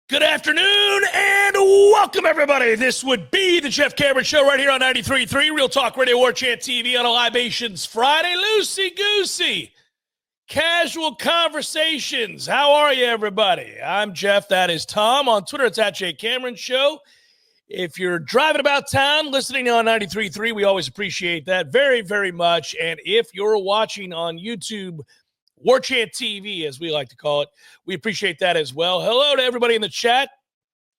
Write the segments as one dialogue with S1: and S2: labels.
S1: Good afternoon and welcome, everybody. This would be the Jeff Cameron Show right here on 93.3 Real Talk Radio, Warchant TV on a Libations Friday. Loosey-goosey, casual conversations. How are you, everybody? I'm Jeff. That is Tom. On Twitter, it's at J Cameron Show. If you're driving about town, listening on 93.3, we always appreciate that very, very much. And if you're watching on YouTube, Warchant TV, as we like to call it, we appreciate that as well. Hello to everybody in the chat.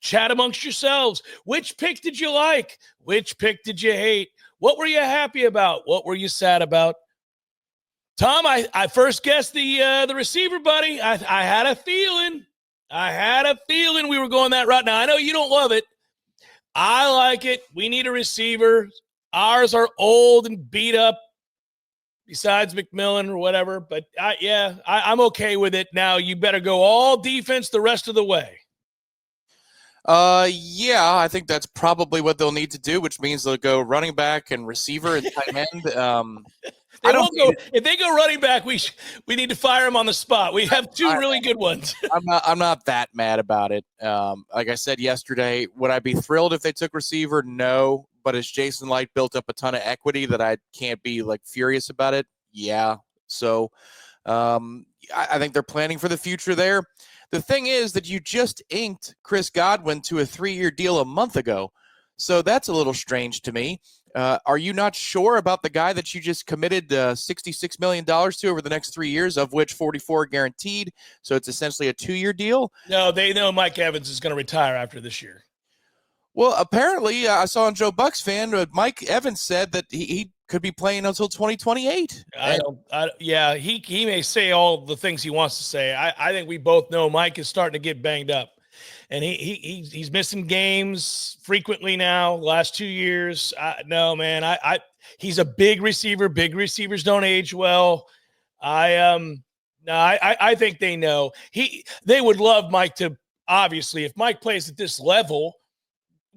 S1: Chat amongst yourselves. Which pick did you like? Which pick did you hate? What were you happy about? What were you sad about? Tom, I first guessed the receiver, buddy. I had a feeling. We were going that route. Now, I know you don't love it. I like it. We need a receiver. Ours are old and beat up, besides McMillan or whatever. But, I'm okay with it. Now, you better go all defense the rest of the way.
S2: I think that's probably what they'll need to do, which means they'll go running back and receiver and tight end.
S1: If they go running back, we need to fire them on the spot. We have two really good ones.
S2: I'm not that mad about it. Like I said yesterday, would I be thrilled if they took receiver? No. But has Jason Light built up a ton of equity that I can't be furious about it? Yeah. So I think they're planning for the future there. The thing is that you just inked Chris Godwin to a 3-year deal a month ago. So that's a little strange to me. Are you not sure about the guy that you just committed $66 million to over the next 3 years, of which 44 are guaranteed? So it's essentially a 2-year deal?
S1: No, they know Mike Evans is going to retire after this year.
S2: Well, apparently, I saw on Joe Bucs fan, Mike Evans said that he could be playing until 2028.
S1: He may say all the things he wants to say. I think we both know Mike is starting to get banged up. And he's missing games frequently now, last 2 years. No, man, he's a big receiver. Big receivers don't age well. I think they know. They would love Mike to, obviously, if Mike plays at this level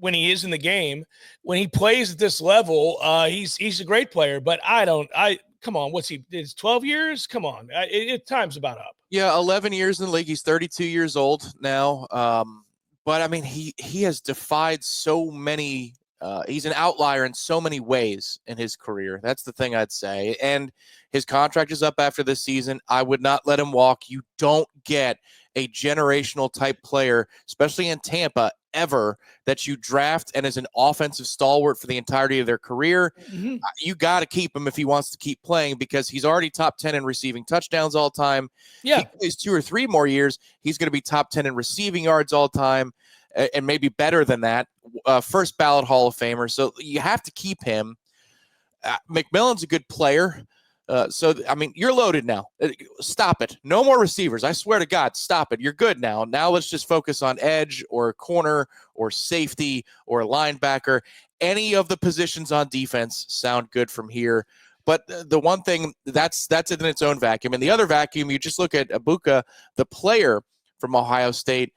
S1: when he is in the game, when he plays at this level, he's a great player. But come on, what's he? It's 12 years? Come on, time's about up.
S2: Yeah, 11 years in the league. He's 32 years old now. But I mean, he has defied so many. He's an outlier in so many ways in his career. That's the thing I'd say. And his contract is up after this season. I would not let him walk. You don't get a generational type player, especially in Tampa, ever, that you draft and as an offensive stalwart for the entirety of their career. Mm-hmm. You got to keep him if he wants to keep playing, because he's already top 10 in receiving touchdowns all time. Yeah. He plays 2 or 3 more years, he's going to be top 10 in receiving yards all time, and maybe better than that. First ballot Hall of Famer. So you have to keep him. McMillan's a good player. You're loaded now. Stop it. No more receivers. I swear to God, stop it. You're good now. Now let's just focus on edge or corner or safety or linebacker. Any of the positions on defense sound good from here. But the one thing, that's in its own vacuum. And the other vacuum, you just look at Ibuka, the player from Ohio State.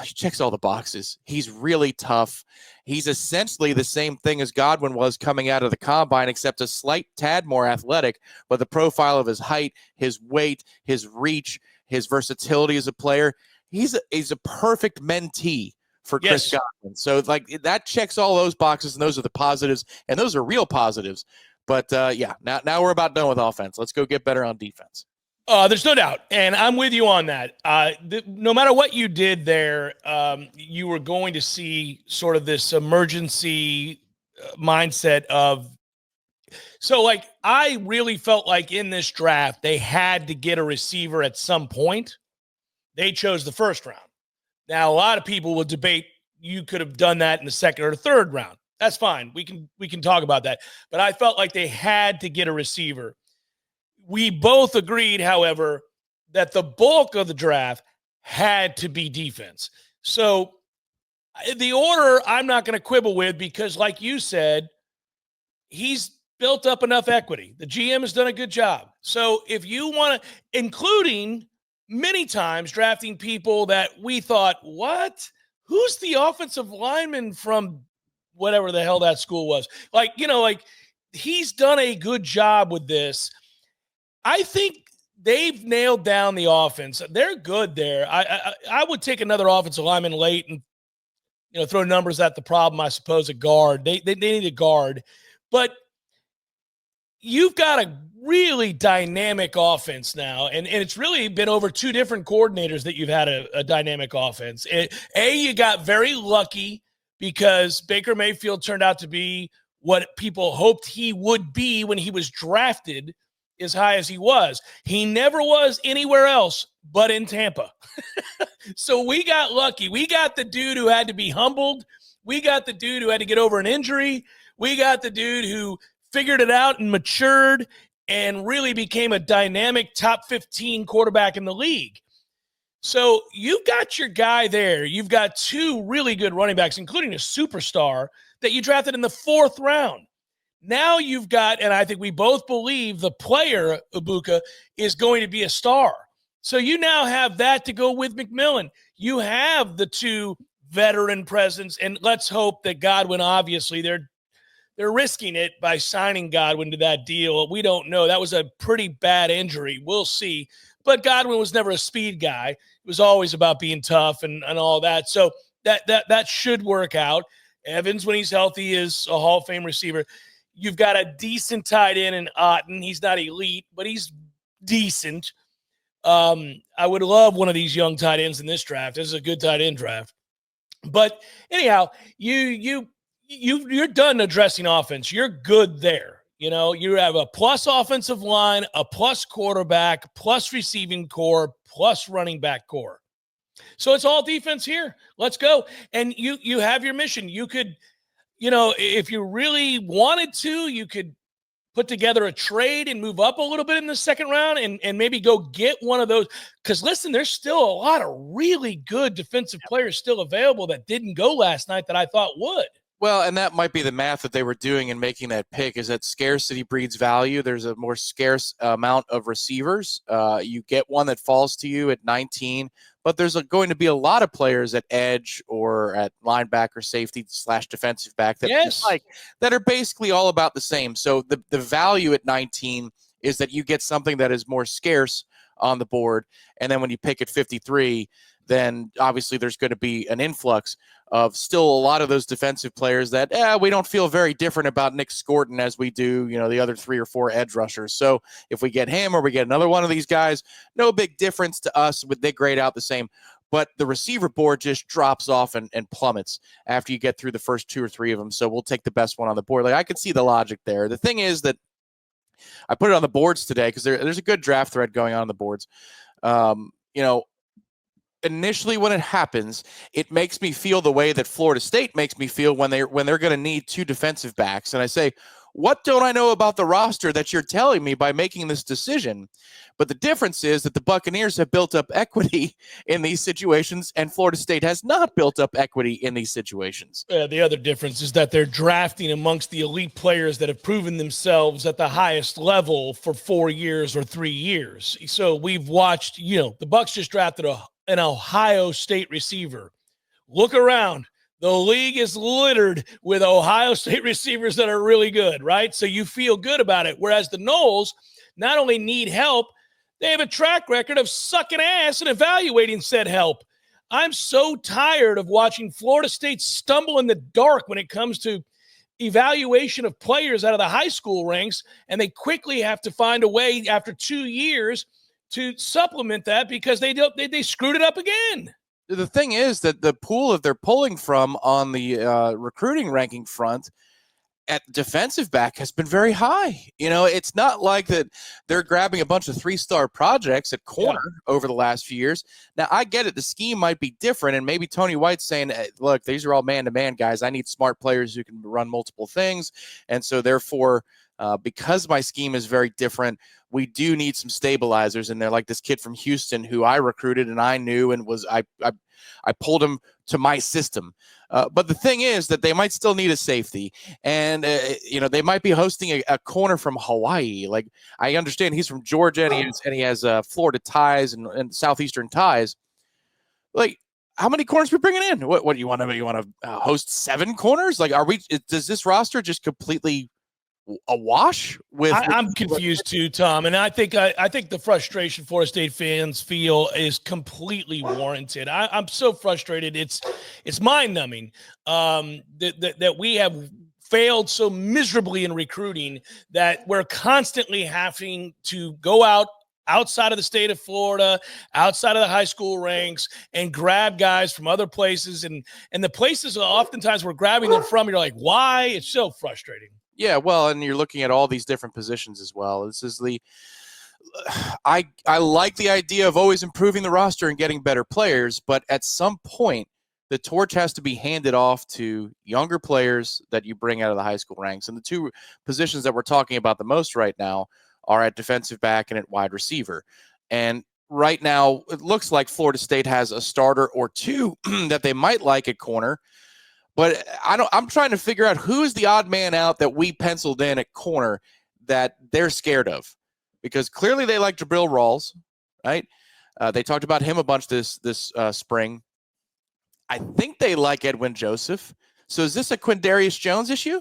S2: He checks all the boxes. He's really tough. He's essentially the same thing as Godwin was coming out of the combine, except a slight tad more athletic. But the profile of his height, his weight, his reach, his versatility as a player, he's a perfect mentee for Chris Godwin. So that checks all those boxes, and those are the positives, and those are real positives. But now we're about done with offense. Let's go get better on defense.
S1: There's no doubt, and I'm with you on that. No matter what you did there, you were going to see sort of this emergency mindset of – so, I really felt like in this draft they had to get a receiver at some point. They chose the first round. Now, a lot of people will debate you could have done that in the second or third round. That's fine. We can talk about that. But I felt like they had to get a receiver. We both agreed, however, that the bulk of the draft had to be defense. So the order I'm not going to quibble with, because like you said, he's built up enough equity. The GM has done a good job. So if you want to, including many times drafting people that we thought, what? Who's the offensive lineman from whatever the hell that school was? He's done a good job with this. I think they've nailed down the offense. They're good there. I would take another offensive lineman late and throw numbers at the problem. I suppose a guard. They need a guard, but you've got a really dynamic offense now, and it's really been over two different coordinators that you've had a dynamic offense. You got very lucky because Baker Mayfield turned out to be what people hoped he would be when he was drafted as high as he was. He never was anywhere else but in Tampa. So we got lucky. We got the dude who had to be humbled. We got the dude who had to get over an injury. We got the dude who figured it out and matured and really became a dynamic top 15 quarterback in the league. So you've got your guy there. You've got two really good running backs, including a superstar that you drafted in the 4th round. Now you've got, and I think we both believe the player, Ibuka, is going to be a star. So you now have that to go with McMillan. You have the two veteran presence, and let's hope that Godwin, obviously, they're risking it by signing Godwin to that deal. We don't know. That was a pretty bad injury. We'll see. But Godwin was never a speed guy. It was always about being tough and all that. So that should work out. Evans, when he's healthy, is a Hall of Fame receiver. You've got a decent tight end in Otten. He's not elite, but he's decent. I would love one of these young tight ends in this draft. This is a good tight end draft. But anyhow, you're done addressing offense. You're good there. You have a plus offensive line, a plus quarterback, plus receiving core, plus running back core. So it's all defense here. Let's go. And you have your mission. You could, if you really wanted to, you could put together a trade and move up a little bit in the 2nd round and maybe go get one of those. Because, listen, there's still a lot of really good defensive players still available that didn't go last night that I thought would.
S2: Well, and that might be the math that they were doing in making that pick, is that scarcity breeds value. There's a more scarce amount of receivers. You get one that falls to you at 19, but there's going to be a lot of players at edge or at linebacker, safety / defensive back that that are basically all about the same. So the value at 19 is that you get something that is more scarce on the board. And then when you pick at 53, then obviously there's going to be an influx of still a lot of those defensive players that we don't feel very different about Nick Scorton as we do, the other 3 or 4 edge rushers. So if we get him or we get another one of these guys, no big difference to us. They grade out the same. But the receiver board just drops off and plummets after you get through the first 2 or 3 of them. So we'll take the best one on the board. I could see the logic there. The thing is that I put it on the boards today because there's a good draft thread going on the boards. Initially when it happens, it makes me feel the way that Florida State makes me feel when they're going to need 2 defensive backs. And I say, what don't I know about the roster that you're telling me by making this decision? But the difference is that the Buccaneers have built up equity in these situations, and Florida State has not built up equity in these situations.
S1: The other difference is that they're drafting amongst the elite players that have proven themselves at the highest level for 4 years or 3 years. So we've watched, the Bucs just drafted an Ohio State receiver. Look around. The league is littered with Ohio State receivers that are really good, right? So you feel good about it. Whereas the Noles not only need help, they have a track record of sucking ass and evaluating said help. I'm so tired of watching Florida State stumble in the dark when it comes to evaluation of players out of the high school ranks, and they quickly have to find a way after 2 years to supplement that because they screwed it up again.
S2: The thing is that the pool that they're pulling from on the recruiting ranking front at defensive back has been very high. It's not like that they're grabbing a bunch of 3-star projects at corner over the last few years. Now, I get it. The scheme might be different, and maybe Tony White's saying, look, these are all man-to-man guys. I need smart players who can run multiple things, and so therefore because my scheme is very different, we do need some stabilizers in there, like this kid from Houston who I recruited and I knew and I pulled him to my system. But the thing is that they might still need a safety, and they might be hosting a corner from Hawaii. Like, I understand he's from Georgia and he has Florida ties and southeastern ties. Like, how many corners are we bringing in? What do you want to host 7 corners? Like, does this roster just completely a wash with.
S1: I'm confused too, Tom, and I think the frustration Florida State fans feel is completely warranted. I'm so frustrated. It's mind numbing that we have failed so miserably in recruiting that we're constantly having to go outside of the state of Florida, outside of the high school ranks, and grab guys from other places. And the places oftentimes we're grabbing them from, you're like, why? It's so frustrating.
S2: Yeah, well, and you're looking at all these different positions as well. This is I like the idea of always improving the roster and getting better players, but at some point, the torch has to be handed off to younger players that you bring out of the high school ranks. And the two positions that we're talking about the most right now are at defensive back and at wide receiver. And right now, it looks like Florida State has a starter or two that they might like at corner. But I'm trying to figure out who is the odd man out that we penciled in at corner that they're scared of, because clearly they like Jabril Rawls, right? They talked about him a bunch this spring. I think they like Edwin Joseph. So is this a Quindarius Jones issue?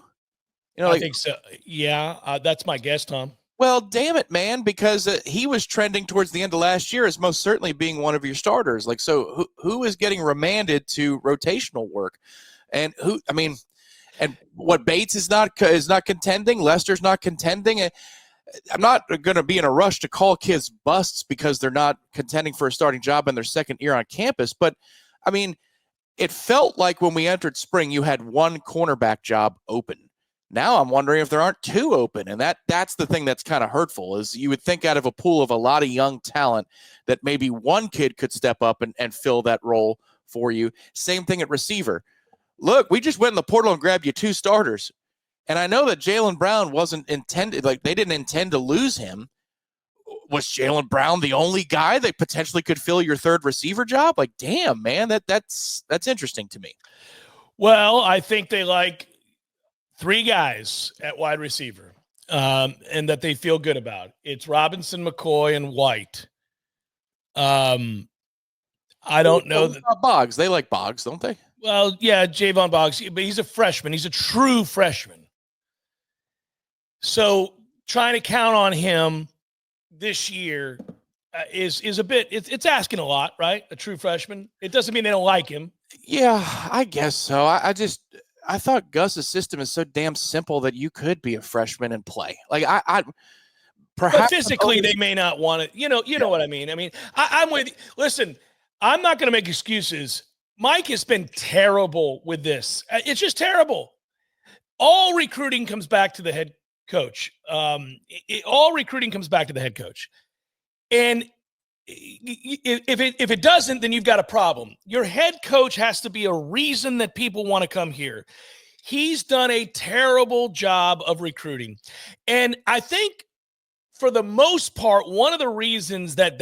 S1: I think so. Yeah, that's my guess, Tom.
S2: Well, damn it, man, because he was trending towards the end of last year as most certainly being one of your starters. Like, so who is getting remanded to rotational work? And and what, Bates is not contending. Lester's not contending. I'm not going to be in a rush to call kids busts because they're not contending for a starting job in their second year on campus. But I mean, it felt like when we entered spring, you had one cornerback job open. Now I'm wondering if there aren't two open, and that's the thing that's kind of hurtful. Is you would think out of a pool of a lot of young talent that maybe one kid could step up and fill that role for you. Same thing at receiver. Look, we just went in the portal and grabbed you two starters. And I know that Jaylen Brown wasn't intended, like they didn't intend to lose him. Was Jaylen Brown the only guy that potentially could fill your third receiver job? Like, damn, man, that's interesting to me.
S1: Well, I think they like three guys at wide receiver and that they feel good about. It's Robinson, McCoy, and White. I don't know that
S2: Boggs. They like Boggs, don't they?
S1: Well, yeah, Javon Boggs, but he's a freshman. He's a true freshman. So trying to count on him this year is a bit, it's asking a lot, right? A true freshman. It doesn't mean they don't like him.
S2: Yeah, I guess so. I thought Gus's system is so damn simple that you could be a freshman and play. Like perhaps,
S1: but physically they may not want it. You know what I mean? I mean, I'm with you. Listen, I'm not going to make excuses. Mike has been terrible with this. It's just terrible. All recruiting comes back to the head coach. All recruiting comes back to the head coach. And if it doesn't, then you've got a problem. Your head coach has to be a reason that people want to come here. He's done a terrible job of recruiting. And I think for the most part, one of the reasons that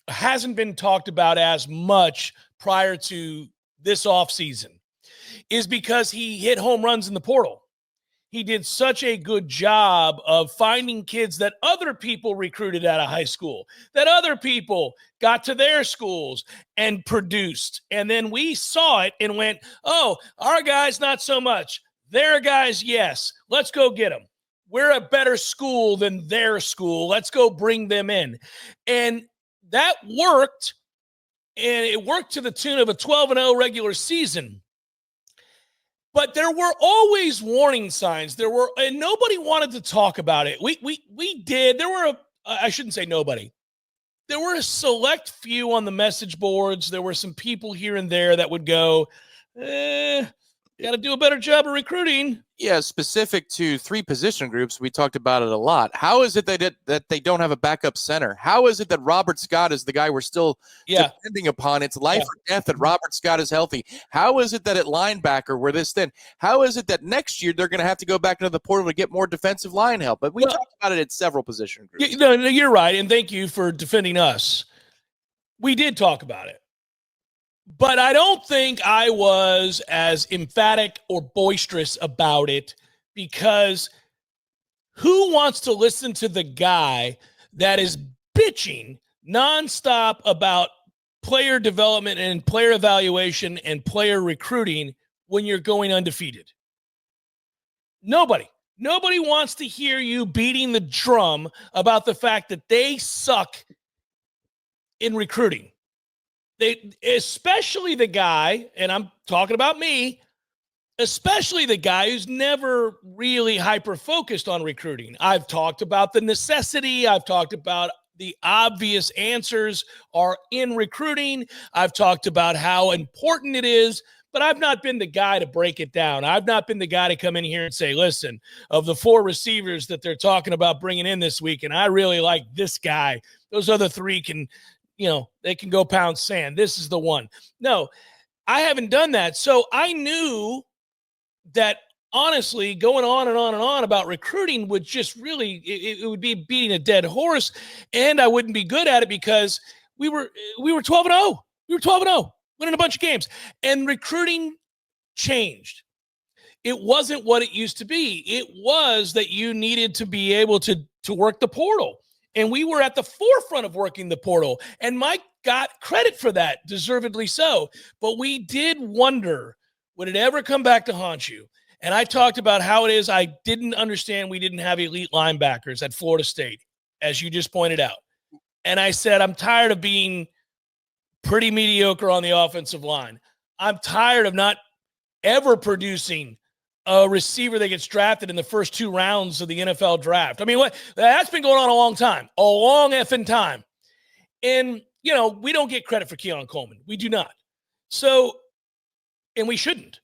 S1: hasn't been talked about as much prior to this offseason is because he hit home runs in the portal. He did such a good job of finding kids that other people recruited out of high school, that other people got to their schools and produced. And then we saw it and went, oh, our guys, not so much. Their guys, yes. Let's go get them. We're a better school than their school. Let's go bring them in. And that worked. And it worked to the tune of a 12-0 regular season. But there were always warning signs. And nobody wanted to talk about it. We did. I shouldn't say nobody. There were a select few on the message boards. There were some people here and there that would go, got to do a better job of recruiting.
S2: Yeah, specific to three position groups, we talked about it a lot. How is it that they don't have a backup center? How is it that Robert Scott is the guy we're still depending upon? It's life or death that Robert Scott is healthy. How is it that at linebacker we're this thin? How is it that next year they're going to have to go back into the portal to get more defensive line help? But we talked about it at several position groups.
S1: No, you're right, and thank you for defending us. We did talk about it. But I don't think I was as emphatic or boisterous about it, because who wants to listen to the guy that is bitching nonstop about player development and player evaluation and player recruiting when you're going undefeated? Nobody. Nobody wants to hear you beating the drum about the fact that they suck in recruiting. They, especially the guy, and I'm talking about me, especially the guy who's never really hyper-focused on recruiting. I've talked about the necessity. I've talked about the obvious answers are in recruiting. I've talked about how important it is, but I've not been the guy to break it down. I've not been the guy to come in here and say, listen, of the 4 receivers that they're talking about bringing in this week, and I really like this guy, those other 3 can, they can go pound sand. This is the one. No, I haven't done that. So I knew that honestly, going on and on and on about recruiting would just really, it would be beating a dead horse, and I wouldn't be good at it because we were 12-0. We were 12-0, winning a bunch of games, and recruiting changed. It wasn't what it used to be. It was that you needed to be able to work the portal, and we were at the forefront of working the portal, and Mike got credit for that, deservedly so. But we did wonder, would it ever come back to haunt you? And I talked about how it is I didn't understand we didn't have elite linebackers at Florida State, as you just pointed out. And I said, I'm tired of being pretty mediocre on the offensive line. I'm tired of not ever producing a receiver that gets drafted in the first 2 rounds of the NFL draft. I mean, that's been going on a long time, a long effing time. And, we don't get credit for Keon Coleman. We do not. So, and we shouldn't.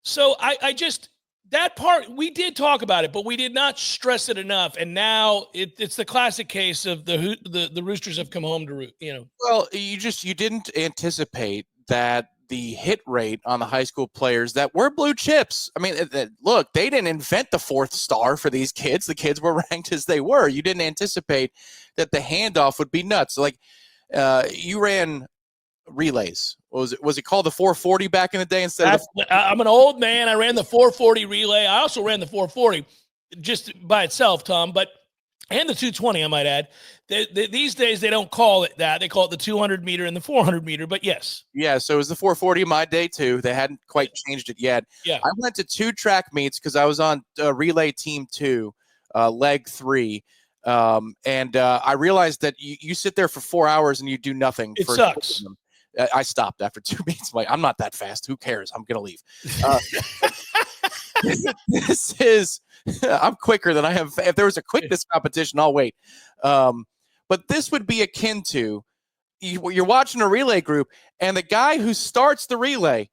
S1: So I just, that part, we did talk about it, but we did not stress it enough. And now it's the classic case of the Roosters have come home to root,
S2: Well, you didn't anticipate that the hit rate on the high school players that were blue chips. I mean, look, they didn't invent the 4th star for these kids. The kids were ranked as they were. You didn't anticipate that the handoff would be nuts. Like you ran relays. Was it called the 440 back in the day instead of
S1: I'm an old man. I ran the 440 relay. I also ran the 440 just by itself, Tom, and the 220, I might add. These days, they don't call it that. They call it the 200 meter and the 400 meter, but yes.
S2: Yeah, so it was the 440 in my day, too. They hadn't quite changed it yet.
S1: Yeah.
S2: I went to 2 track meets because I was on relay team 2, leg 3. And I realized that you sit there for 4 hours and you do nothing.
S1: It sucks.
S2: I stopped after 2 meets. I'm not that fast. Who cares? I'm going to leave. I'm quicker than I have. If there was a quickness competition, I'll wait. But this would be akin to you're watching a relay group, and the guy who starts the relay,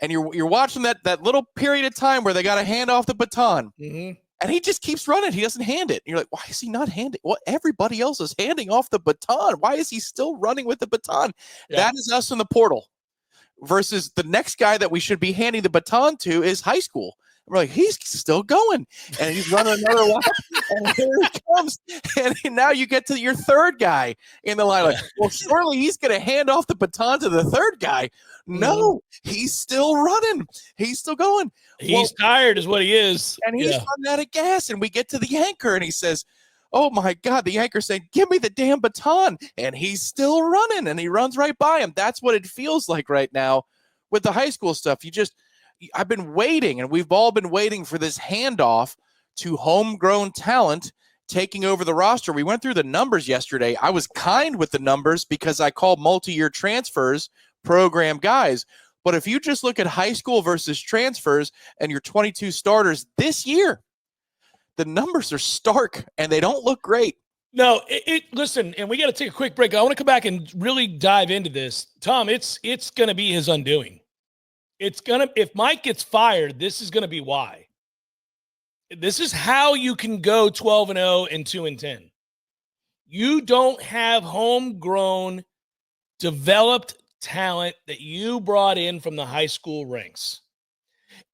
S2: and you're watching that little period of time where they got to hand off the baton, and he just keeps running. He doesn't hand it. And you're like, why is he not handing? Well, everybody else is handing off the baton. Why is he still running with the baton? Yeah. That is us in the portal. Versus the next guy that we should be handing the baton to is high school. We're like, he's still going, and he's running another lap, and here he comes. And now you get to your 3rd guy in the line. Like, well, surely he's going to hand off the baton to the 3rd guy. No, he's still running. He's still going.
S1: He's tired is what he is.
S2: And he's running out of gas, and we get to the anchor, and he says, oh, my God, the anchor saying, give me the damn baton. And he's still running, and he runs right by him. That's what it feels like right now with the high school stuff. I've been waiting, and we've all been waiting for this handoff to homegrown talent taking over the roster. We went through the numbers yesterday. I was kind with the numbers because I called multi-year transfers program guys. But if you just look at high school versus transfers and your 22 starters this year, the numbers are stark, and they don't look great.
S1: No, listen, and we got to take a quick break. I want to come back and really dive into this. Tom, it's going to be his undoing. If Mike gets fired, this is going to be why. This is how you can go 12-0 and 2-10. You don't have homegrown, developed talent that you brought in from the high school ranks.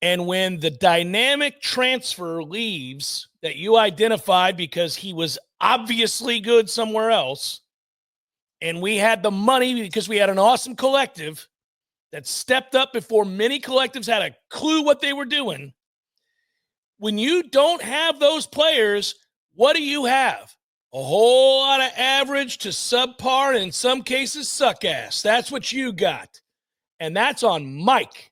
S1: And when the dynamic transfer leaves that you identified because he was obviously good somewhere else, and we had the money because we had an awesome collective that stepped up before many collectives had a clue what they were doing. When you don't have those players, what do you have? A whole lot of average to subpar, and in some cases, suck ass. That's what you got. And that's on Mike.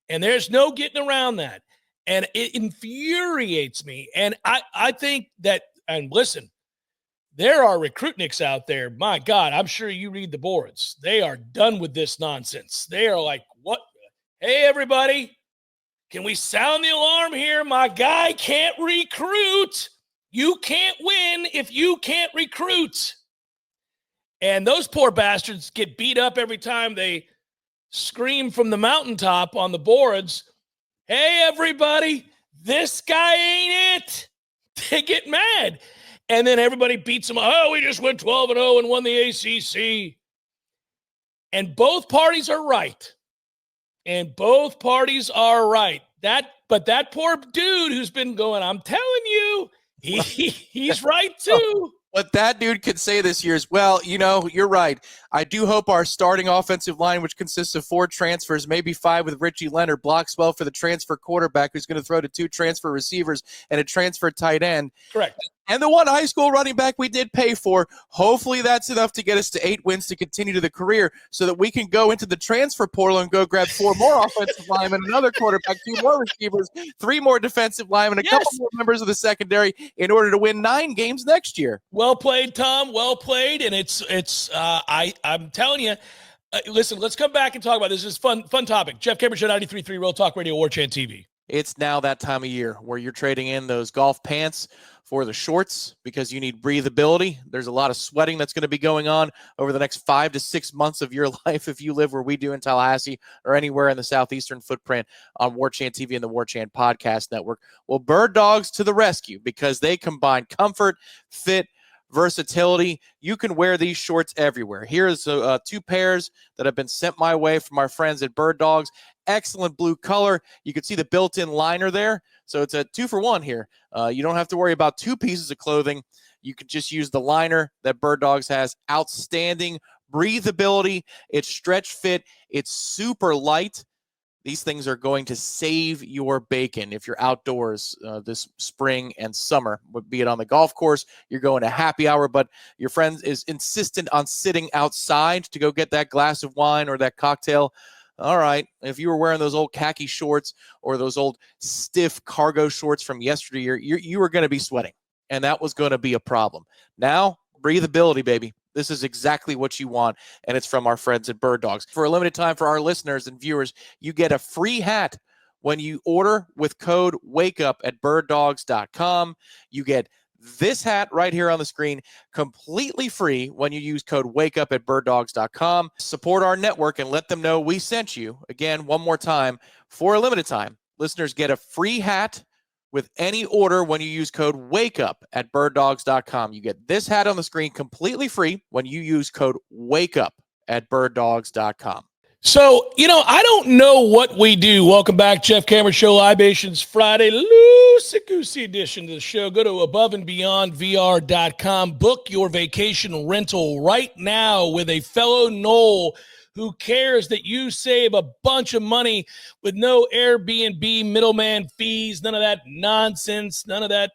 S1: And there's no getting around that. And it infuriates me. And I think that, and listen, there are recruitniks out there. My God, I'm sure you read the boards. They are done with this nonsense. They are like, what? Hey, everybody, can we sound the alarm here? My guy can't recruit. You can't win if you can't recruit. And those poor bastards get beat up every time they scream from the mountaintop on the boards, hey, everybody, this guy ain't it. They get mad. And then everybody beats them. Oh, we just went 12-0 and won the ACC. And both parties are right. But that poor dude who's been going, I'm telling you, he's right too.
S2: What that dude could say this year is, well, you're right. I do hope our starting offensive line, which consists of 4 transfers, maybe 5 with Richie Leonard, blocks well for the transfer quarterback who's going to throw to 2 transfer receivers and a transfer tight end.
S1: Correct.
S2: And the one high school running back we did pay for, hopefully that's enough to get us to 8 wins to continue to the career so that we can go into the transfer portal and go grab 4 more offensive linemen, another quarterback, 2 more receivers, 3 more defensive linemen, a couple more members of the secondary in order to win 9 games next year.
S1: Well played, Tom. Well played. And I'm telling you, listen, let's come back and talk about this. This is fun topic. Jeff Cameron Show, 93.3 Real Talk Radio, Warchant TV.
S2: It's now that time of year where you're trading in those golf pants for the shorts because you need breathability. There's a lot of sweating that's going to be going on over the next 5 to 6 months of your life if you live where we do in Tallahassee or anywhere in the southeastern footprint on Warchant TV and the Warchant Podcast Network. Well, Bird Dogs to the rescue because they combine comfort, fit, versatility. You can wear these shorts everywhere. Here's 2 pairs that have been sent my way from our friends at Bird Dogs. Excellent blue color. You can see the built-in liner there. So it's a 2-for-1 here. You don't have to worry about 2 pieces of clothing. You could just use the liner that Bird Dogs has. Outstanding breathability. It's stretch fit. It's super light. These things are going to save your bacon if you're outdoors this spring and summer, be it on the golf course, you're going to happy hour, but your friend is insistent on sitting outside to go get that glass of wine or that cocktail. All right, if you were wearing those old khaki shorts or those old stiff cargo shorts from yesteryear, you were going to be sweating, and that was going to be a problem. Now, breathability, baby. This is exactly what you want, and it's from our friends at Bird Dogs. For a limited time for our listeners and viewers, you get a free hat when you order with code WAKEUP at birddogs.com. You get this hat right here on the screen completely free when you use code WAKEUP at birddogs.com. Support our network and let them know we sent you. Again, one more time, for a limited time, listeners get a free hat with any order when you use code WAKEUP at birddogs.com. You get this hat on the screen completely free when you use code WAKEUP at birddogs.com.
S1: So, I don't know what we do. Welcome back, Jeff Cameron Show, Libations Friday, loosey-goosey edition to the show. Go to aboveandbeyondvr.com. Book your vacation rental right now with a fellow Nole who cares that you save a bunch of money with no Airbnb middleman fees, none of that nonsense, none of that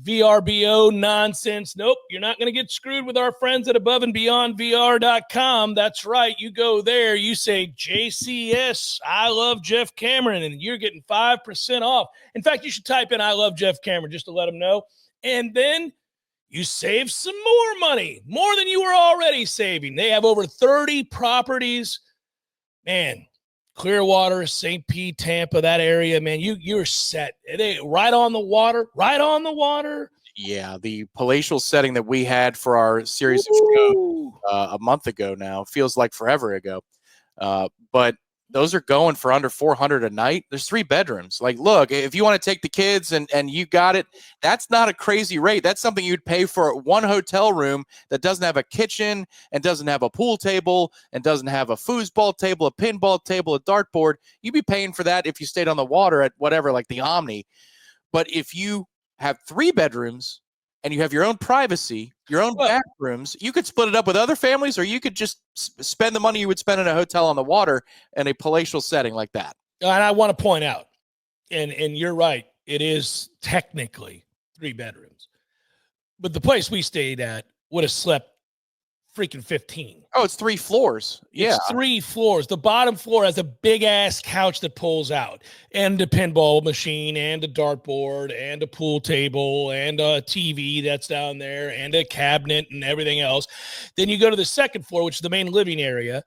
S1: VRBO nonsense. Nope, you're not going to get screwed with our friends at aboveandbeyondvr.com. That's right. You go there, you say, JCS, I love Jeff Cameron, and you're getting 5% off. In fact, you should type in I love Jeff Cameron just to let them know. And then you save some more money, more than you were already saving. They have over 30 properties. Man, Clearwater, St. Pete, Tampa, that area, man, you're set. They right on the water.
S2: Yeah, the palatial setting that we had for our series of shows a month ago now feels like forever ago. But those are going for under $400 a night. There's 3 bedrooms. Like, look, if you want to take the kids and you got it, that's not a crazy rate. That's something you'd pay for one hotel room that doesn't have a kitchen and doesn't have a pool table and doesn't have a foosball table, a pinball table, a dartboard. You'd be paying for that if you stayed on the water at whatever, like the Omni. But if you have 3 bedrooms and you have your own privacy, your own bathrooms, you could split it up with other families, or you could just spend the money you would spend in a hotel on the water in a palatial setting like that.
S1: And I want to point out, and you're right, it is technically 3 bedrooms. But the place we stayed at would have slept freaking 15.
S2: Oh, it's 3 floors. Yeah.
S1: It's 3 floors. The bottom floor has a big-ass couch that pulls out, and a pinball machine, and a dartboard, and a pool table, and a TV that's down there, and a cabinet, and everything else. Then you go to the second floor, which is the main living area,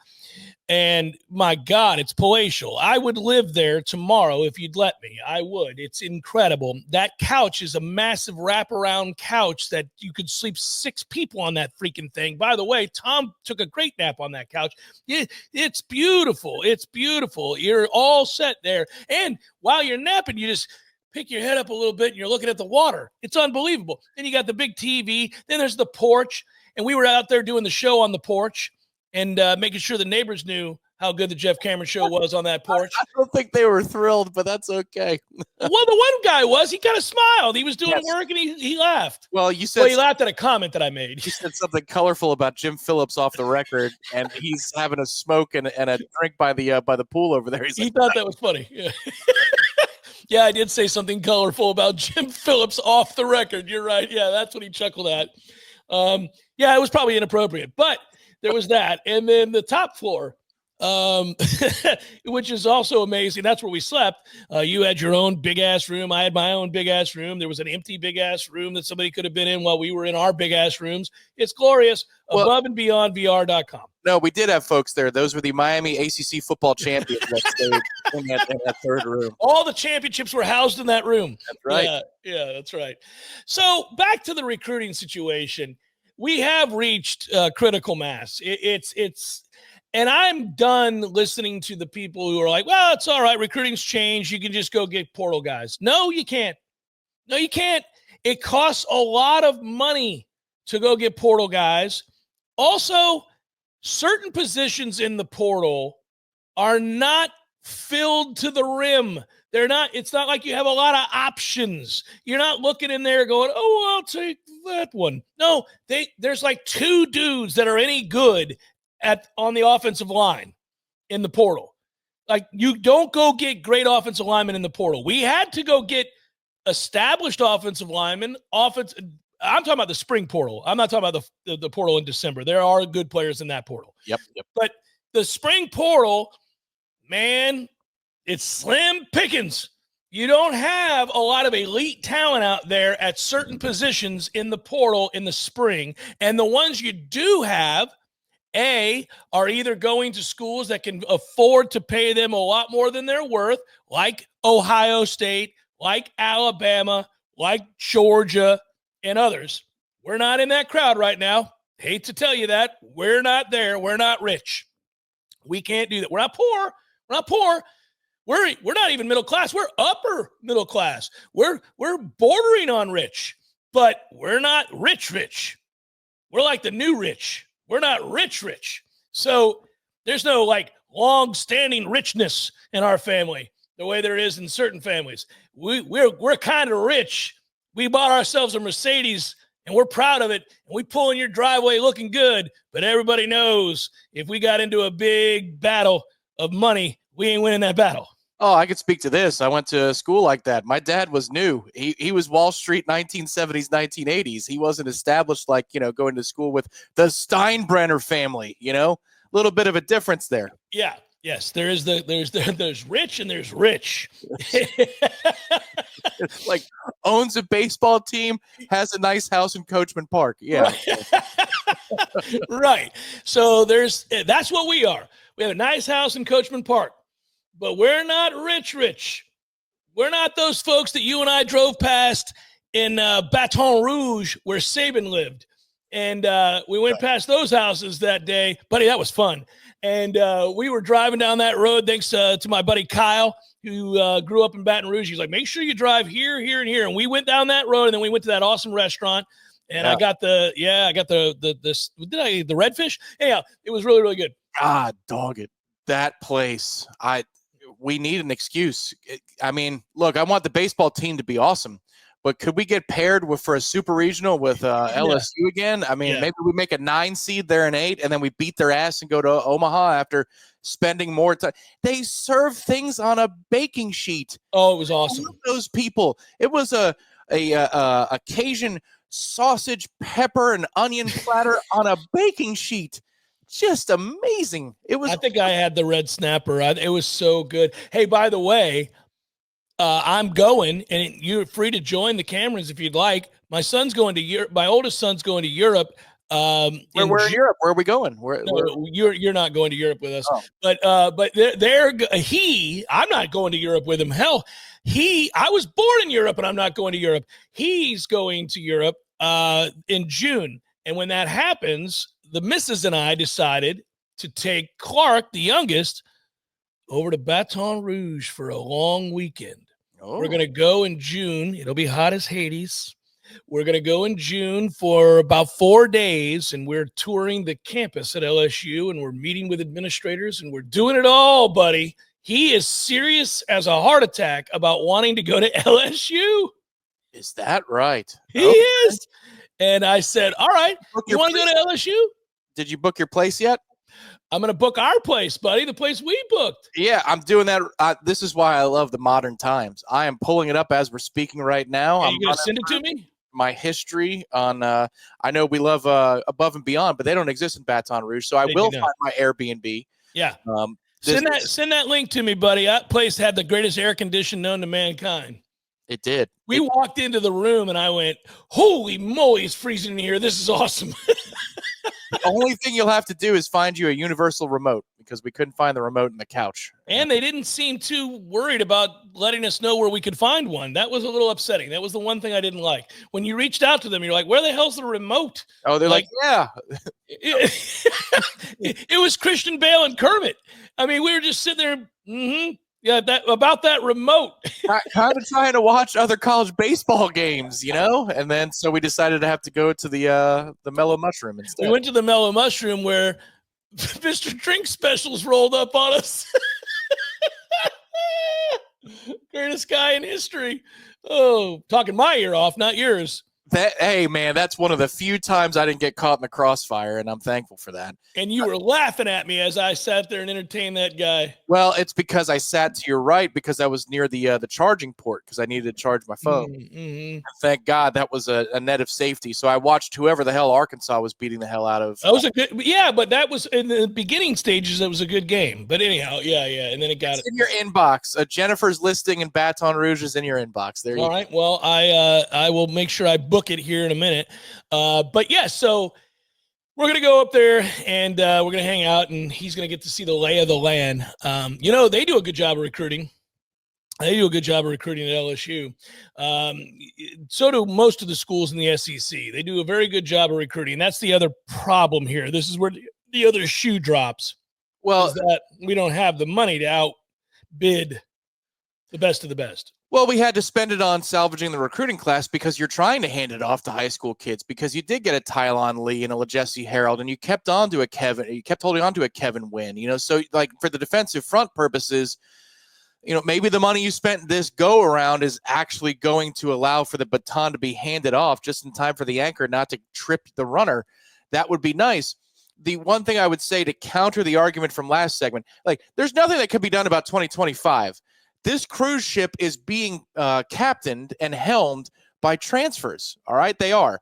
S1: and my God, it's palatial. I would live there tomorrow if you'd let me. I would. It's incredible. That couch is a massive wraparound couch that you could sleep 6 people on that freaking thing. By the way, Tom took a great nap on that couch. It's beautiful. It's beautiful. You're all set there. And while you're napping, you just pick your head up a little bit and you're looking at the water. It's unbelievable. Then you got the big TV. Then there's the porch. And we were out there doing the show on the porch and making sure the neighbors knew how good the Jeff Cameron show was on that porch.
S2: I don't think they were thrilled, but that's okay.
S1: Well, the one guy was. He kind of smiled. He was doing work, and he laughed.
S2: Well, you said
S1: he laughed at a comment that I made.
S2: You said something colorful about Jim Phillips off the record, and he's having a smoke and a drink by the pool over there.
S1: He thought that was funny. Yeah. Yeah, I did say something colorful about Jim Phillips off the record. You're right. Yeah, that's what he chuckled at. Yeah, it was probably inappropriate, but there was that. And then the top floor, which is also amazing. That's where we slept. You had your own big-ass room. I had my own big-ass room. There was an empty big-ass room that somebody could have been in while we were in our big-ass rooms. It's glorious. Above and beyond VR.com.
S2: No, we did have folks there. Those were the Miami ACC football champions that stayed in that third room.
S1: All the championships were housed in that room.
S2: That's right.
S1: Yeah, that's right. So back to the recruiting situation. We have reached critical mass. And I'm done listening to the people who are like, well, it's all right. Recruiting's changed. You can just go get portal guys. No, you can't. No, you can't. It costs a lot of money to go get portal guys. Also, certain positions in the portal are not filled to the rim. It's not like you have a lot of options. You're not looking in there going, oh, I'll take that one. No, there's like 2 dudes that are any good on the offensive line in the portal. Like, you don't go get great offensive linemen in the portal. We had to go get established offensive linemen. I'm talking about the spring portal. I'm not talking about the portal in December. There are good players in that portal.
S2: Yep.
S1: But the spring portal, man, it's slim pickings. You don't have a lot of elite talent out there at certain positions in the portal in the spring. And the ones you do have, are either going to schools that can afford to pay them a lot more than they're worth, like Ohio State, like Alabama, like Georgia, and others. We're not in that crowd right now. Hate to tell you that. We're not there. We're not rich. We can't do that. We're not poor. We're not poor. We're not even middle class. We're upper middle class. We're bordering on rich, but we're not rich. We're like the new rich. We're not rich. So there's no like long-standing richness in our family the way there is in certain families. We're kind of rich. We bought ourselves a Mercedes, and we're proud of it. And we pull in your driveway looking good, but everybody knows if we got into a big battle of money, we ain't winning that battle.
S2: Oh, I could speak to this. I went to school like that. My dad was new. He was Wall Street 1970s, 1980s. He wasn't established like, going to school with the Steinbrenner family, a little bit of a difference there.
S1: Yeah. Yes, there's rich and there's rich.
S2: Like owns a baseball team, has a nice house in Coachman Park. Yeah.
S1: Right. Right. So that's what we are. We have a nice house in Coachman Park. But we're not rich. We're not those folks that you and I drove past in Baton Rouge where Saban lived. And we went past those houses that day. Buddy, that was fun. And we were driving down that road thanks to my buddy Kyle, who grew up in Baton Rouge. He's like, make sure you drive here, here, and here. And we went down that road, and then we went to that awesome restaurant. And I got the redfish. Yeah, it was really, really good.
S2: God, dog it. That place. We need an excuse. I mean, look, I want the baseball team to be awesome, but could we get paired for a super regional with LSU again? I mean, maybe we make a 9 seed there and 8, and then we beat their ass and go to Omaha after spending more time. They serve things on a baking sheet.
S1: Oh, it was awesome.
S2: Those people. It was a Cajun sausage, pepper, and onion platter on a baking sheet. Just amazing. It was.
S1: I think I had the red snapper. It was so good. Hey, by the way, I'm going, and you're free to join the Camerons if you'd like. My son's going to Europe. My oldest son's going to Europe.
S2: Where in Europe? Where are we going?
S1: You're not going to Europe with us.
S2: Oh.
S1: But I'm not going to Europe with him. Hell, I was born in Europe, and I'm not going to Europe. He's going to Europe in June, and when that happens, the missus and I decided to take Clark, the youngest, over to Baton Rouge for a long weekend. Oh. We're going to go in June. It'll be hot as Hades. We're going to go in June for about 4 days, and we're touring the campus at LSU, and we're meeting with administrators, and we're doing it all, buddy. He is serious as a heart attack about wanting to go to LSU.
S2: Is that right?
S1: He is. And I said, all right, you want to go to LSU?
S2: Did you book your place yet?
S1: I'm going to book our place, buddy, the place we booked.
S2: Yeah, I'm doing that. This is why I love the modern times. I am pulling it up as we're speaking right now.
S1: Are you going to send it to me?
S2: My history on, I know we love Above and Beyond, but they don't exist in Baton Rouge, so I will find my Airbnb.
S1: Yeah. Send that link to me, buddy. That place had the greatest air condition known to mankind.
S2: It did.
S1: We walked into the room, and I went, holy moly, it's freezing in here. This is awesome.
S2: The only thing you'll have to do is find you a universal remote, because we couldn't find the remote in the couch.
S1: And they didn't seem too worried about letting us know where we could find one. That was a little upsetting. That was the one thing I didn't like. When you reached out to them, you're like, where the hell's the remote?
S2: Oh, they're like yeah.
S1: It was Christian Bale and Kermit. I mean, we were just sitting there, yeah, about that remote.
S2: Kind of trying to watch other college baseball games, and then so we decided to have to go to the Mellow Mushroom instead.
S1: We went to the Mellow Mushroom where Mr. Drink Specials rolled up on us. Greatest guy in history. Oh, talking my ear off, not yours.
S2: Hey, man, that's one of the few times I didn't get caught in the crossfire, and I'm thankful for that.
S1: And you were laughing at me as I sat there and entertained that guy.
S2: Well, it's because I sat to your right because I was near the charging port because I needed to charge my phone.
S1: Mm-hmm.
S2: Thank God that was a net of safety. So I watched whoever the hell Arkansas was beating the hell out of.
S1: That was a good, yeah, but that was in the beginning stages. It was a good game. But anyhow, yeah, and then it's
S2: in your inbox. Jennifer's listing in Baton Rouge is in your inbox. There you go.
S1: All right. Well, I will make sure I book it here in a minute. But yeah, so we're going to go up there and we're going to hang out, and he's going to get to see the lay of the land. They do a good job of recruiting. They do a good job of recruiting at LSU. So do most of the schools in the SEC. They do a very good job of recruiting. That's the other problem here. This is where the other shoe drops.
S2: Well,
S1: is that we don't have the money to outbid the best of the best.
S2: Well, we had to spend it on salvaging the recruiting class because you're trying to hand it off to high school kids because you did get a Tylon Lee and a LeJesse Harold, and you kept holding on to a Kevin Wynn, so like for the defensive front purposes, maybe the money you spent this go around is actually going to allow for the baton to be handed off just in time for the anchor not to trip the runner. That would be nice. The one thing I would say to counter the argument from last segment, like there's nothing that could be done about 2025. This cruise ship is being captained and helmed by transfers. All right, they are.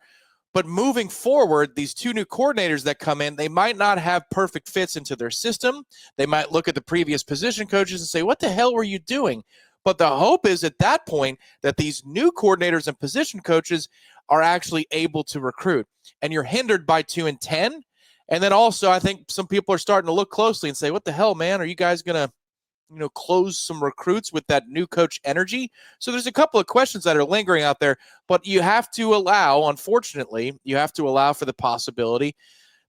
S2: But moving forward, these two new coordinators that come in, they might not have perfect fits into their system. They might look at the previous position coaches and say, what the hell were you doing? But the hope is at that point that these new coordinators and position coaches are actually able to recruit. And you're hindered by 2 and 10. And then also, I think some people are starting to look closely and say, what the hell, man? Are you guys going to close some recruits with that new coach energy? So there's a couple of questions that are lingering out there, but you have to allow, unfortunately, for the possibility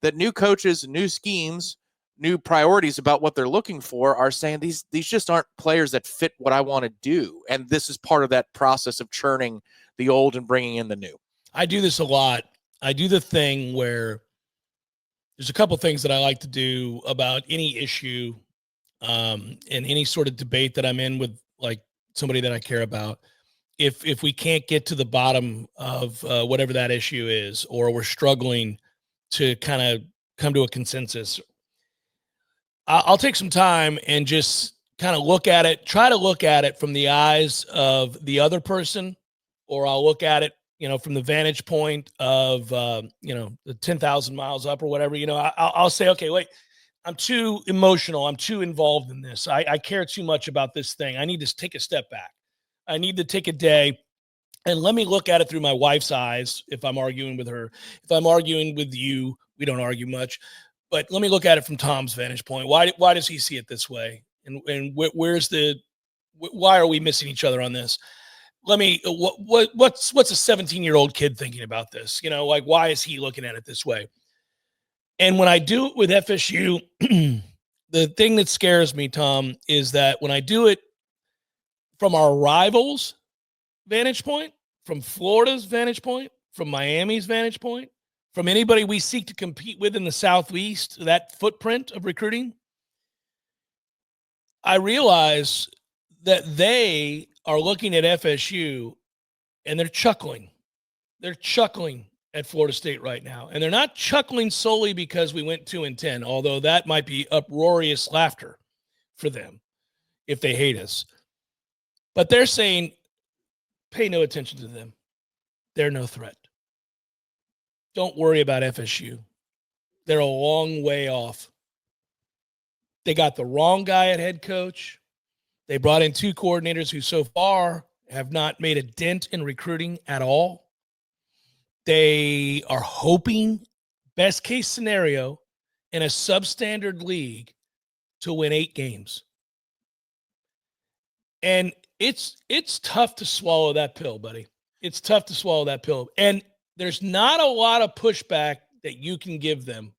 S2: that new coaches, new schemes, new priorities about what they're looking for are saying these just aren't players that fit what I want to do. And this is part of that process of churning the old and bringing in the new.
S1: I do this a lot. I do the thing where there's a couple things that I like to do about any issue in any sort of debate that I'm in with like somebody that I care about. If we can't get to the bottom of whatever that issue is, or we're struggling to kind of come to a consensus, I'll take some time and just kind of try to look at it from the eyes of the other person, or I'll look at it from the vantage point of, the 10,000 miles up or whatever, I'll say, okay, wait, I'm too emotional. I'm too involved in this. I care too much about this thing. I need to take a step back. I need to take a day and let me look at it through my wife's eyes. If I'm arguing with her, if I'm arguing with you, we don't argue much, but let me look at it from Tom's vantage point. Why does he see it this way? And why are we missing each other on this? What's a 17-year-old kid thinking about this? Why is he looking at it this way? And when I do it with FSU, the thing that scares me, Tom, is that when I do it from our rivals' vantage point, from Florida's vantage point, from Miami's vantage point, from anybody we seek to compete with in the Southeast, that footprint of recruiting, I realize that they are looking at FSU and they're chuckling. They're chuckling at Florida State right now. And they're not chuckling solely because we went 2-10, although that might be uproarious laughter for them if they hate us. But they're saying, pay no attention to them. They're no threat. Don't worry about FSU. They're a long way off. They got the wrong guy at head coach. They brought in 2 coordinators who so far have not made a dent in recruiting at all. They are hoping, best case scenario, in a substandard league to win 8 games. And it's tough to swallow that pill, buddy. It's tough to swallow that pill. And there's not a lot of pushback that you can give them,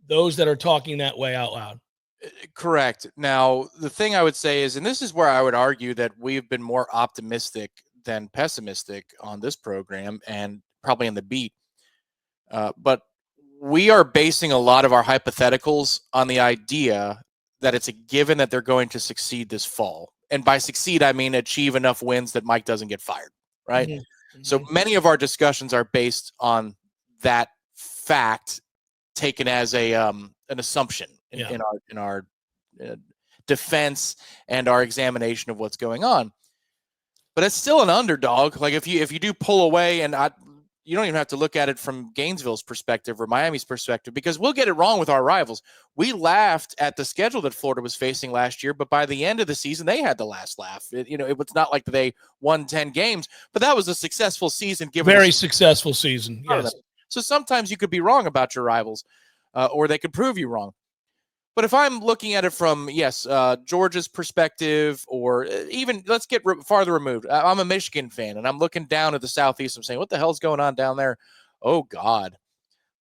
S1: those that are talking that way out loud.
S2: Correct. Now, the thing I would say is, and this is where I would argue that we've been more optimistic than pessimistic on this program and probably in the beat. But we are basing a lot of our hypotheticals on the idea that it's a given that they're going to succeed this fall. And by succeed, I mean achieve enough wins that Mike doesn't get fired, right? Mm-hmm. So many of our discussions are based on that fact taken as an assumption in our defense and our examination of what's going on. But it's still an underdog. Like if you do pull away, and you don't even have to look at it from Gainesville's perspective or Miami's perspective, because we'll get it wrong with our rivals. We laughed at the schedule that Florida was facing last year, but by the end of the season, they had the last laugh. It was not like they won 10 games, but that was a successful season.
S1: Very successful season, yes.
S2: So sometimes you could be wrong about your rivals, or they could prove you wrong. But if I'm looking at it from, Georgia's perspective, or even let's get farther removed. I'm a Michigan fan, and I'm looking down at the Southeast. I'm saying, what the hell's going on down there? Oh, God.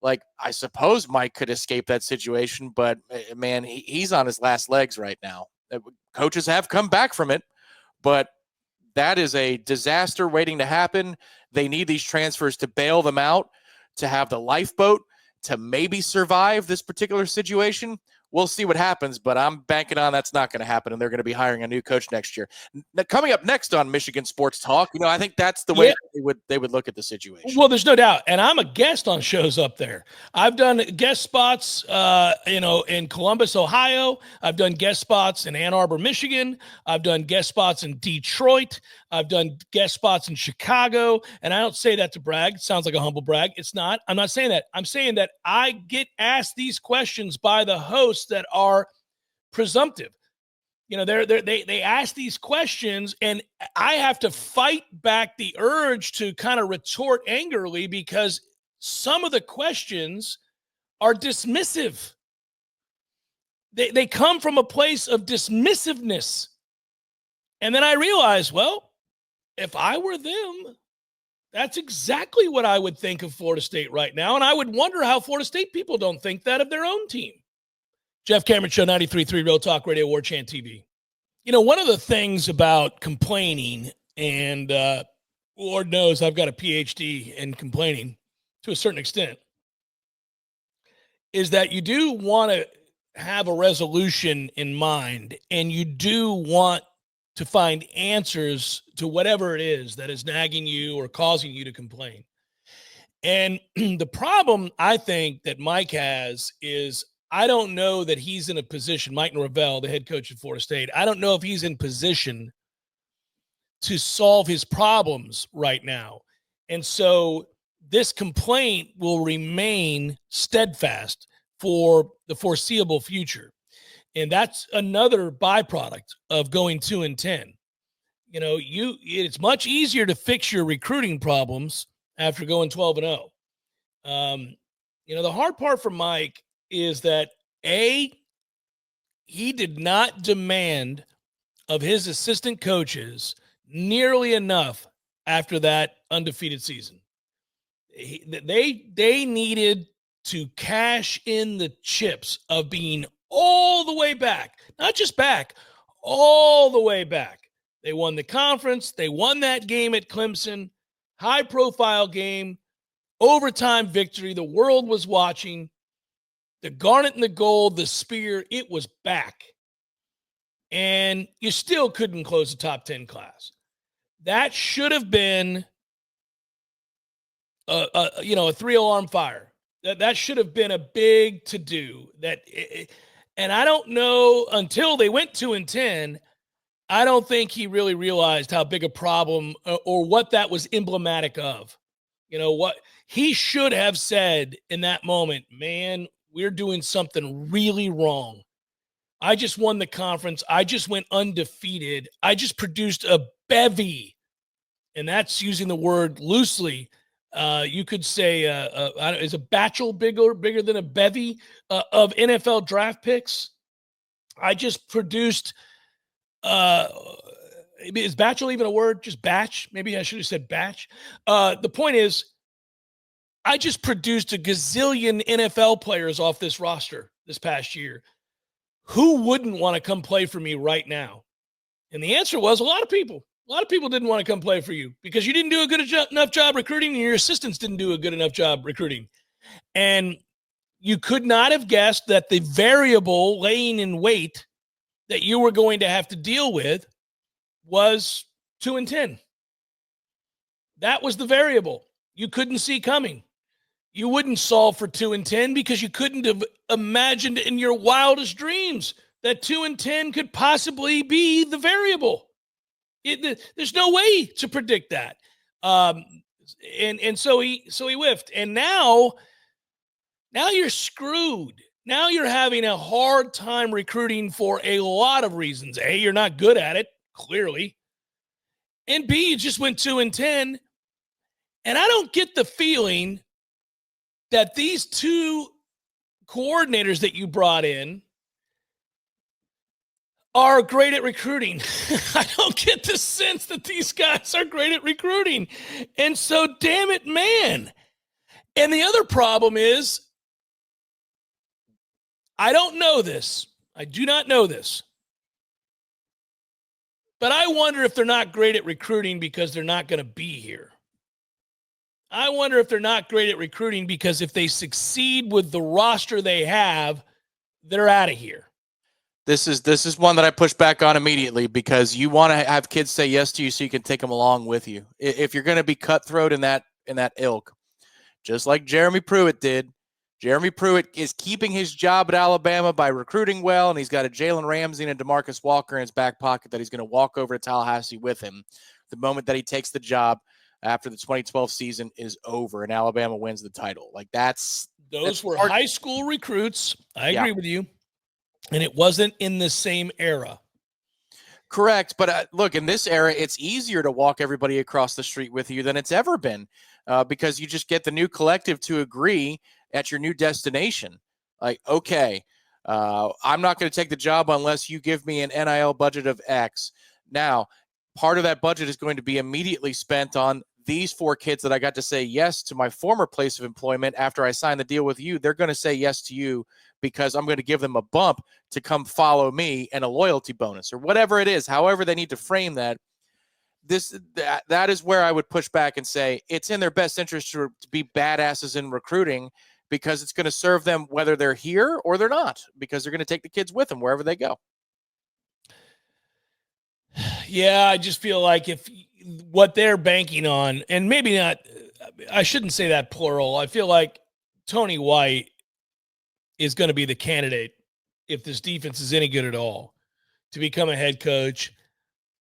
S2: Like, I suppose Mike could escape that situation, but, man, he's on his last legs right now. Coaches have come back from it, but that is a disaster waiting to happen. They need these transfers to bail them out, to have the lifeboat, to maybe survive this particular situation. We'll see what happens, but I'm banking on that's not going to happen, and they're going to be hiring a new coach next year. Coming up next on Michigan Sports Talk, I think that's the way they would look at the situation.
S1: Well, there's no doubt, and I'm a guest on shows up there. I've done guest spots, in Columbus, Ohio. I've done guest spots in Ann Arbor, Michigan. I've done guest spots in Detroit. I've done guest spots in Chicago, and I don't say that to brag. It sounds like a humble brag. It's not. I'm not saying that. I'm saying that I get asked these questions by the hosts that are presumptive. They ask these questions, and I have to fight back the urge to kind of retort angrily because some of the questions are dismissive. They come from a place of dismissiveness. And then I realize, well, if I were them, that's exactly what I would think of Florida State right now. And I would wonder how Florida State people don't think that of their own team. Jeff Cameron Show, 93.3 Real Talk Radio, Warchant TV. One of the things about complaining, and Lord knows I've got a PhD in complaining to a certain extent, is that you do want to have a resolution in mind, and you do want to find answers to whatever it is that is nagging you or causing you to complain. And the problem I think that Mike has is I don't know that he's in a position, Mike Norvell, the head coach of Florida State, I don't know if he's in position to solve his problems right now. And so this complaint will remain steadfast for the foreseeable future. And that's another byproduct of going 2-10. It's much easier to fix your recruiting problems after going 12-0. The hard part for Mike is that he did not demand of his assistant coaches nearly enough after that undefeated season. They needed to cash in the chips of being all the way back, not just back, all the way back. They won the conference. They won that game at Clemson, high-profile game, overtime victory. The world was watching. The garnet and the gold, the spear, it was back. And you still couldn't close the top 10 class. That should have been a 3-alarm fire. That should have been a big to-do. And I don't know, until they went 2-10, I don't think he really realized how big a problem or what that was emblematic of. What he should have said in that moment, man, we're doing something really wrong. I just won the conference. I just went undefeated. I just produced a bevy. And that's using the word loosely. You could say, is a bachelor bigger than a bevy of NFL draft picks? I just produced, is bachelor even a word? Just batch? Maybe I should have said batch. The point is, I just produced a gazillion NFL players off this roster this past year. Who wouldn't want to come play for me right now? And the answer was a lot of people. A lot of people didn't want to come play for you because you didn't do a good enough job recruiting and your assistants didn't do a good enough job recruiting. And you could not have guessed that the variable laying in wait that you were going to have to deal with was 2-10. That was the variable you couldn't see coming. You wouldn't solve for 2-10 because you couldn't have imagined in your wildest dreams that 2-10 could possibly be the variable. There's no way to predict that. And so he whiffed. And now you're screwed. Now you're having a hard time recruiting for a lot of reasons. A, you're not good at it, clearly. And B, you just went 2-10. And I don't get the feeling that these two coordinators that you brought in are great at recruiting. I don't get the sense that these guys are great at recruiting. And so, damn it, man. And the other problem is, I don't know this. I do not know this. But I wonder if they're not great at recruiting because they're not going to be here. I wonder if they're not great at recruiting because if they succeed with the roster they have, they're out of here.
S2: This is one that I push back on immediately because you want to have kids say yes to you so you can take them along with you. If you're going to be cutthroat in that ilk, just like Jeremy Pruitt did. Jeremy Pruitt is keeping his job at Alabama by recruiting well, and he's got a Jalen Ramsey and a DeMarcus Walker in his back pocket that he's going to walk over to Tallahassee with him the moment that he takes the job after the 2012 season is over and Alabama wins the title. Like
S1: those were high school recruits. I agree with you. And it wasn't in the same era.
S2: Correct. But look, in this era, it's easier to walk everybody across the street with you than it's ever been because you just get the new collective to agree at your new destination. Like, okay, I'm not going to take the job unless you give me an NIL budget of X. Now, part of that budget is going to be immediately spent on these 4 kids that I got to say yes to my former place of employment after I signed the deal with you. They're going to say yes to you because I'm going to give them a bump to come follow me and a loyalty bonus or whatever it is, however they need to frame that. That is where I would push back and say it's in their best interest to be badasses in recruiting because it's going to serve them whether they're here or they're not because they're going to take the kids with them wherever they go.
S1: Yeah, I just feel like if what they're banking on, and maybe not, I shouldn't say that plural. I feel like Tony White is going to be the candidate if this defense is any good at all to become a head coach.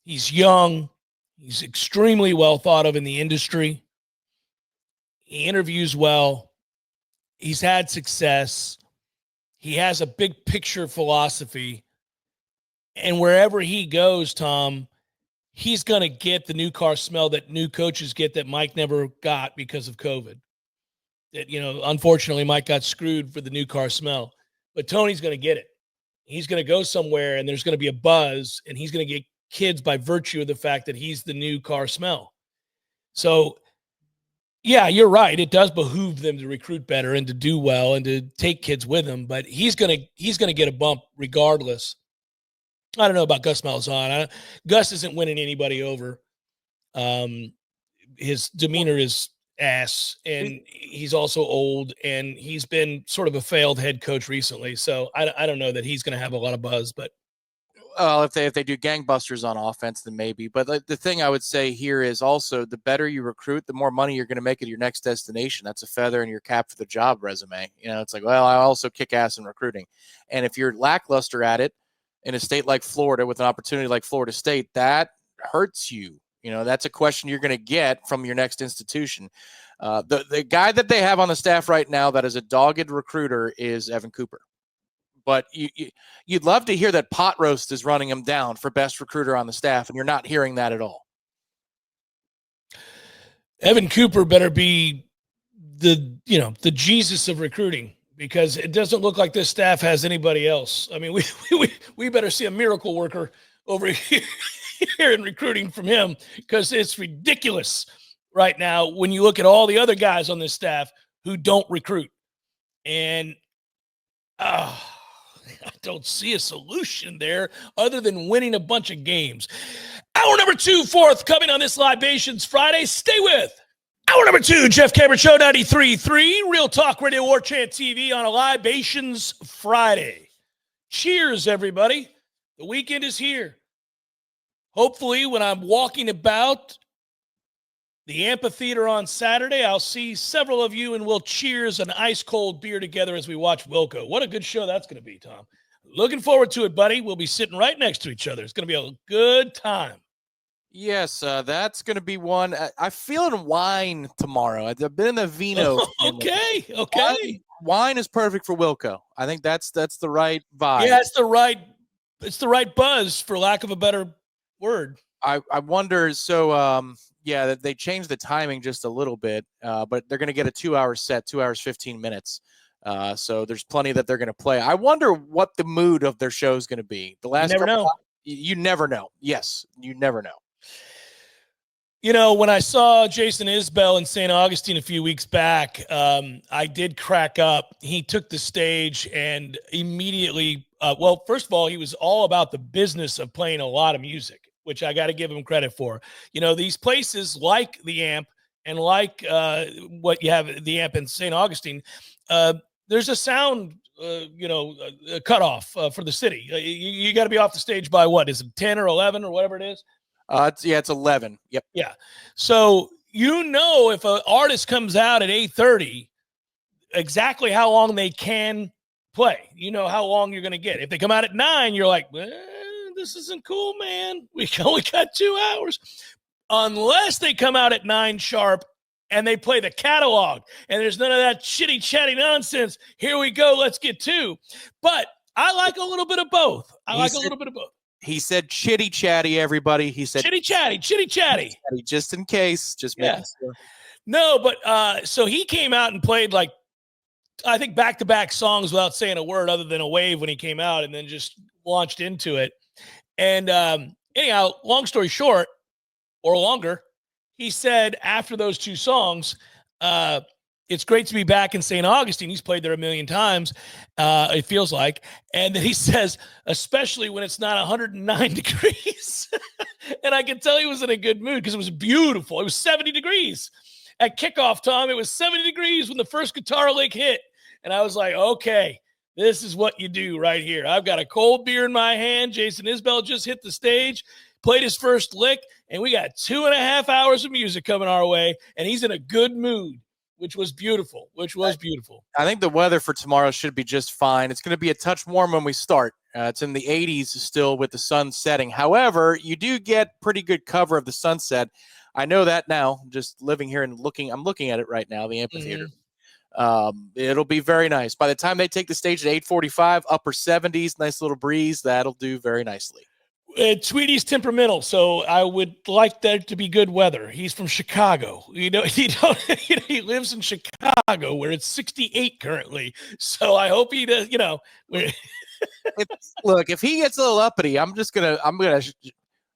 S1: He's young. He's extremely well thought of in the industry. He interviews well. He's had success. He has a big picture philosophy. And wherever he goes, Tom, he's going to get the new car smell that new coaches get that Mike never got because of COVID. That, unfortunately, Mike got screwed for the new car smell. But Tony's going to get it. He's going to go somewhere, and there's going to be a buzz, and he's going to get kids by virtue of the fact that he's the new car smell. So, yeah, you're right. It does behoove them to recruit better and to do well and to take kids with him. But he's going to get a bump regardless. I don't know about Gus Malzahn. Gus isn't winning anybody over. His demeanor is ass, and he's also old, and he's been sort of a failed head coach recently. So I don't know that he's going to have a lot of buzz. But
S2: if they do gangbusters on offense, then maybe. But the thing I would say here is also the better you recruit, the more money you're going to make at your next destination. That's a feather in your cap for the job resume. It's like, well, I also kick ass in recruiting, and if you're lackluster at it in a state like Florida with an opportunity like Florida State, that hurts you. That's a question you're going to get from your next institution. The guy that they have on the staff right now that is a dogged recruiter is Evan Cooper. But you'd love to hear that Pot Roast is running him down for best recruiter on the staff, and you're not hearing that at all.
S1: Evan Cooper better be the Jesus of recruiting, because it doesn't look like this staff has anybody else. I mean, we better see a miracle worker over here in recruiting from him, because it's ridiculous right now when you look at all the other guys on this staff who don't recruit. And I don't see a solution there other than winning a bunch of games. Hour number 2, fourth, coming on this Libations Friday. Stay with hour number 2, Jeff Cameron Show, 93.3, Real Talk Radio, Warchant TV on a Libations Friday. Cheers, everybody. The weekend is here. Hopefully, when I'm walking about the amphitheater on Saturday, I'll see several of you, and we'll cheers an ice-cold beer together as we watch Wilco. What a good show that's going to be, Tom. Looking forward to it, buddy. We'll be sitting right next to each other. It's going to be a good time.
S2: Yes, that's going to be one. I'm feeling wine tomorrow. I've been in the vino.
S1: Okay.
S2: Wine is perfect for Wilco. I think that's the right vibe.
S1: Yeah, it's the right buzz, for lack of a better word.
S2: I wonder. So, yeah, they changed the timing just a little bit, but they're going to get a 2-hour set, 2 hours, 15 minutes. So there's plenty that they're going to play. I wonder what the mood of their show is going to be.
S1: You never know.
S2: You never know. Yes, you never know.
S1: When I saw Jason Isbell in St. Augustine a few weeks back, I did crack up. He took the stage and immediately, first of all, he was all about the business of playing a lot of music, which I got to give him credit for. These places like the Amp and like what you have the Amp in St. Augustine, there's a sound, a cutoff for the city. You got to be off the stage by what? Is it 10 or 11 or whatever it is?
S2: It's 11. Yep.
S1: Yeah. So, if an artist comes out at 8:30, exactly how long they can play. You know how long you're going to get. If they come out at 9, you're like, this isn't cool, man. We only got 2 hours. Unless they come out at 9 sharp and they play the catalog and there's none of that shitty chatty nonsense. Here we go. Let's get 2. But I like a little bit of both.
S2: He said chitty chatty, everybody. He said
S1: chitty chatty.
S2: Just in case. Just making sure.
S1: No, but so he came out and played I think back-to-back songs without saying a word other than a wave when he came out, and then just launched into it. And anyhow, long story short, or longer, he said after those 2 songs, it's great to be back in St. Augustine. He's played there a million times, it feels like. And then he says, especially when it's not 109 degrees. And I could tell he was in a good mood because it was beautiful. It was 70 degrees. At kickoff, Tom, it was 70 degrees when the first guitar lick hit. And I was like, okay, this is what you do right here. I've got a cold beer in my hand. Jason Isbell just hit the stage, played his first lick, and we got 2.5 hours of music coming our way. And he's in a good mood. Which was beautiful. I
S2: think the weather for tomorrow should be just fine. It's going to be a touch warm when we start. It's in the 80s still with the sun setting. However, you do get pretty good cover of the sunset. I know that now, just living here and I'm looking at it right now, the amphitheater. It'll be very nice. By the time they take the stage at 8:45, upper 70s, nice little breeze, that'll do very nicely.
S1: Tweety's temperamental, so I would like that to be good weather. He's from Chicago. He lives in Chicago where it's 68 currently. So I hope he does,
S2: Look, if he gets a little uppity, I'm gonna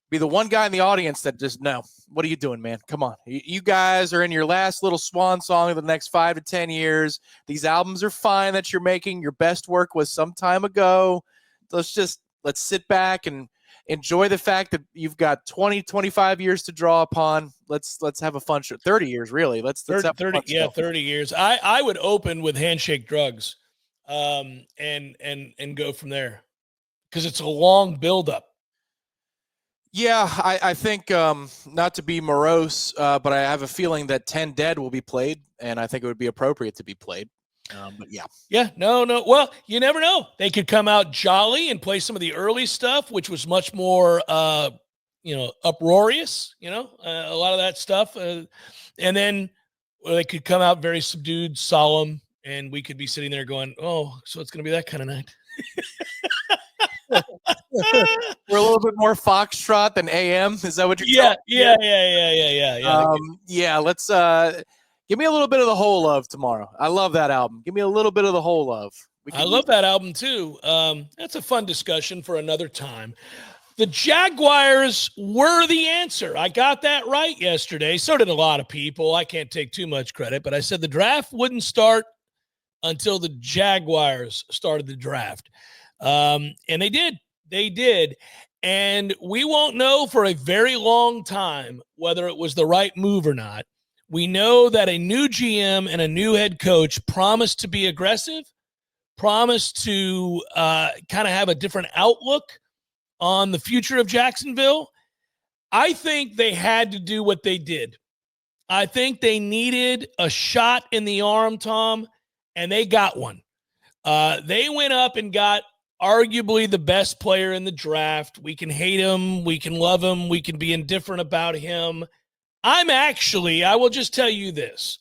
S2: be the one guy in the audience that just, no, what are you doing, man? Come on. You guys are in your last little swan song of the next 5 to 10 years. These albums are fine that you're making. Your best work was some time ago. Let's sit back and enjoy the fact that you've got 20, 25 years to draw upon. Let's have a fun show. 30 years, really. Let's have
S1: 30, yeah, 30 years. I would open with Handshake Drugs, and go from there, because it's a long buildup.
S2: Yeah, I think, not to be morose, but I have a feeling that 10 Dead will be played, and I think it would be appropriate to be played. But yeah.
S1: Yeah, no. Well, you never know. They could come out jolly and play some of the early stuff, which was much more, uproarious, a lot of that stuff. And then they could come out very subdued, solemn, and we could be sitting there going, oh, so it's going to be that kind of night.
S2: We're a little bit more foxtrot than AM. Is that what you're
S1: Yeah.
S2: Yeah. Let's give me a little bit of the whole love tomorrow. I love that album. Give me a little bit of the whole love.
S1: I love that album too. That's a fun discussion for another time. The Jaguars were the answer. I got that right yesterday. So did a lot of people. I can't take too much credit, but I said the draft wouldn't start until the Jaguars started the draft. And they did. They did. And we won't know for a very long time whether it was the right move or not. We know that a new GM and a new head coach promised to be aggressive, promised to kind of have a different outlook on the future of Jacksonville. I think they had to do what they did. I think they needed a shot in the arm, Tom, and they got one. They went up and got arguably the best player in the draft. We can hate him. We can love him. We can be indifferent about him. I will just tell you this.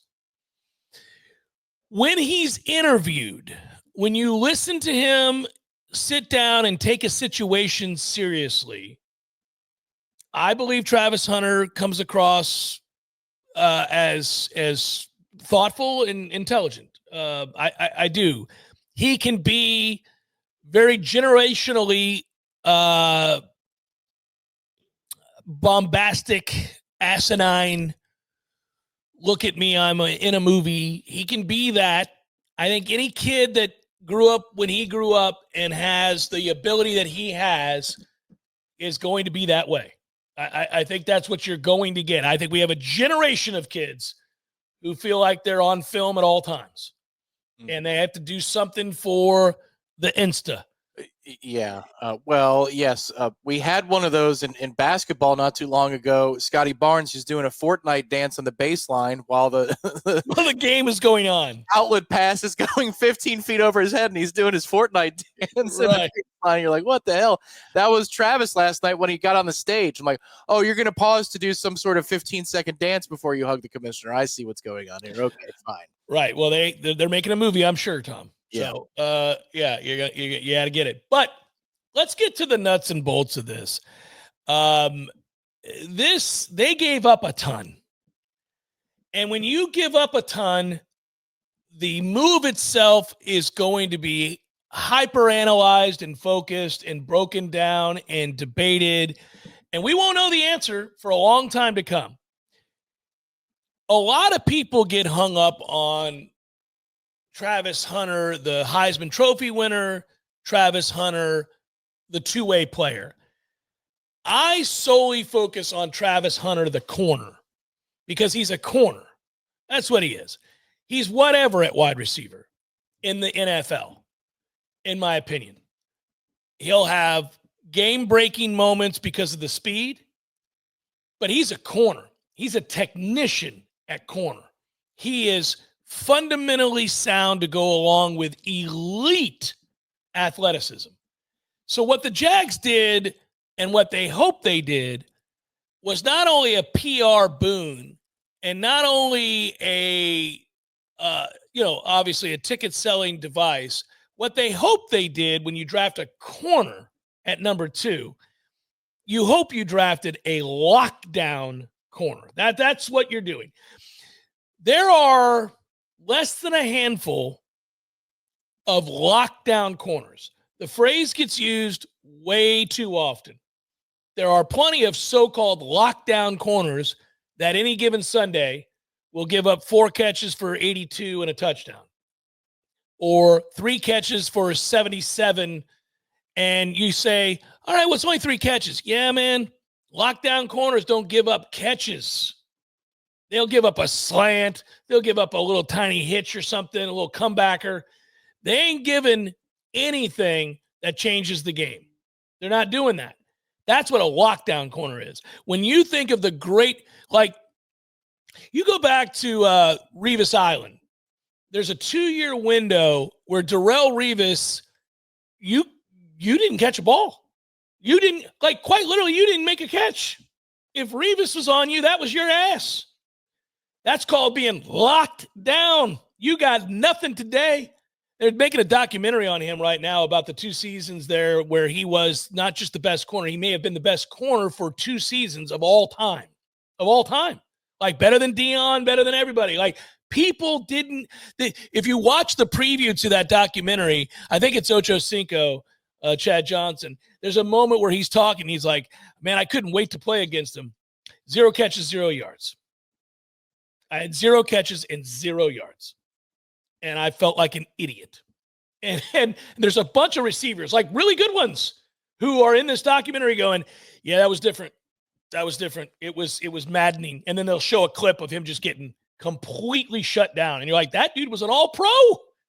S1: When he's interviewed, when you listen to him sit down and take a situation seriously, I believe Travis Hunter comes across as thoughtful and intelligent. I do. He can be very generationally bombastic, asinine. Look at me, I'm in a movie. He can be that. I think any kid that grew up when he grew up and has the ability that he has is going to be that way. I think that's what you're going to get. I think we have a generation of kids who feel like they're on film at all times. And they have to do something for the Insta.
S2: Yeah. Well, yes. We had one of those in basketball not too long ago. Scotty Barnes is doing a Fortnite dance on the baseline while
S1: the game is going on.
S2: Outlet pass is going 15 feet over his head, and he's doing his Fortnite dance.
S1: Right.
S2: You're like, what the hell? That was Travis last night when he got on the stage. I'm like, oh, you're going to pause to do some sort of 15-second dance before you hug the commissioner. I see what's going on here. Okay, fine.
S1: Right. Well, they're making a movie, I'm sure, Tom.
S2: Yeah.
S1: So, you got to get it. But let's get to the nuts and bolts of this. They gave up a ton. And when you give up a ton, the move itself is going to be hyper-analyzed and focused and broken down and debated. And we won't know the answer for a long time to come. A lot of people get hung up on Travis Hunter, the Heisman Trophy winner, Travis Hunter, the two-way player. I solely focus on Travis Hunter, the corner, because he's a corner. That's what he is. He's whatever at wide receiver in the NFL, in my opinion. He'll have game-breaking moments because of the speed, but he's a corner. He's a technician at corner. He is fundamentally sound to go along with elite athleticism. So what the Jags did and what they hope they did was not only a PR boon and not only a, obviously a ticket selling device. What they hope they did when you draft a corner at number 2, you hope you drafted a lockdown corner. That's what you're doing. There are less than a handful of lockdown corners. The phrase gets used way too often. There are plenty of so-called lockdown corners that any given Sunday will give up 4 catches for 82 and a touchdown, or 3 catches for 77. And you say, all right, well, it's only 3 catches. Yeah, man, lockdown corners don't give up catches. They'll give up a slant. They'll give up a little tiny hitch or something, a little comebacker. They ain't giving anything that changes the game. They're not doing that. That's what a lockdown corner is. When you think of the great, like, you go back to Revis Island. There's a 2-year window where Darrelle Revis, you didn't catch a ball. You didn't, like, quite literally, you didn't make a catch. If Revis was on you, that was your ass. That's called being locked down. You got nothing today. They're making a documentary on him right now about the 2 seasons there where he was not just the best corner. He may have been the best corner for 2 seasons of all time. Of all time. Like, better than Dion, better than everybody. Like, people didn't – if you watch the preview to that documentary, I think it's Ocho Cinco, Chad Johnson. There's a moment where he's talking. He's like, man, I couldn't wait to play against him. 0 catches, 0 yards. I had 0 catches and 0 yards. And I felt like an idiot. And there's a bunch of receivers, like really good ones, who are in this documentary going, yeah, that was different. That was different. It was maddening. And then they'll show a clip of him just getting completely shut down. And you're like, that dude was an all-pro.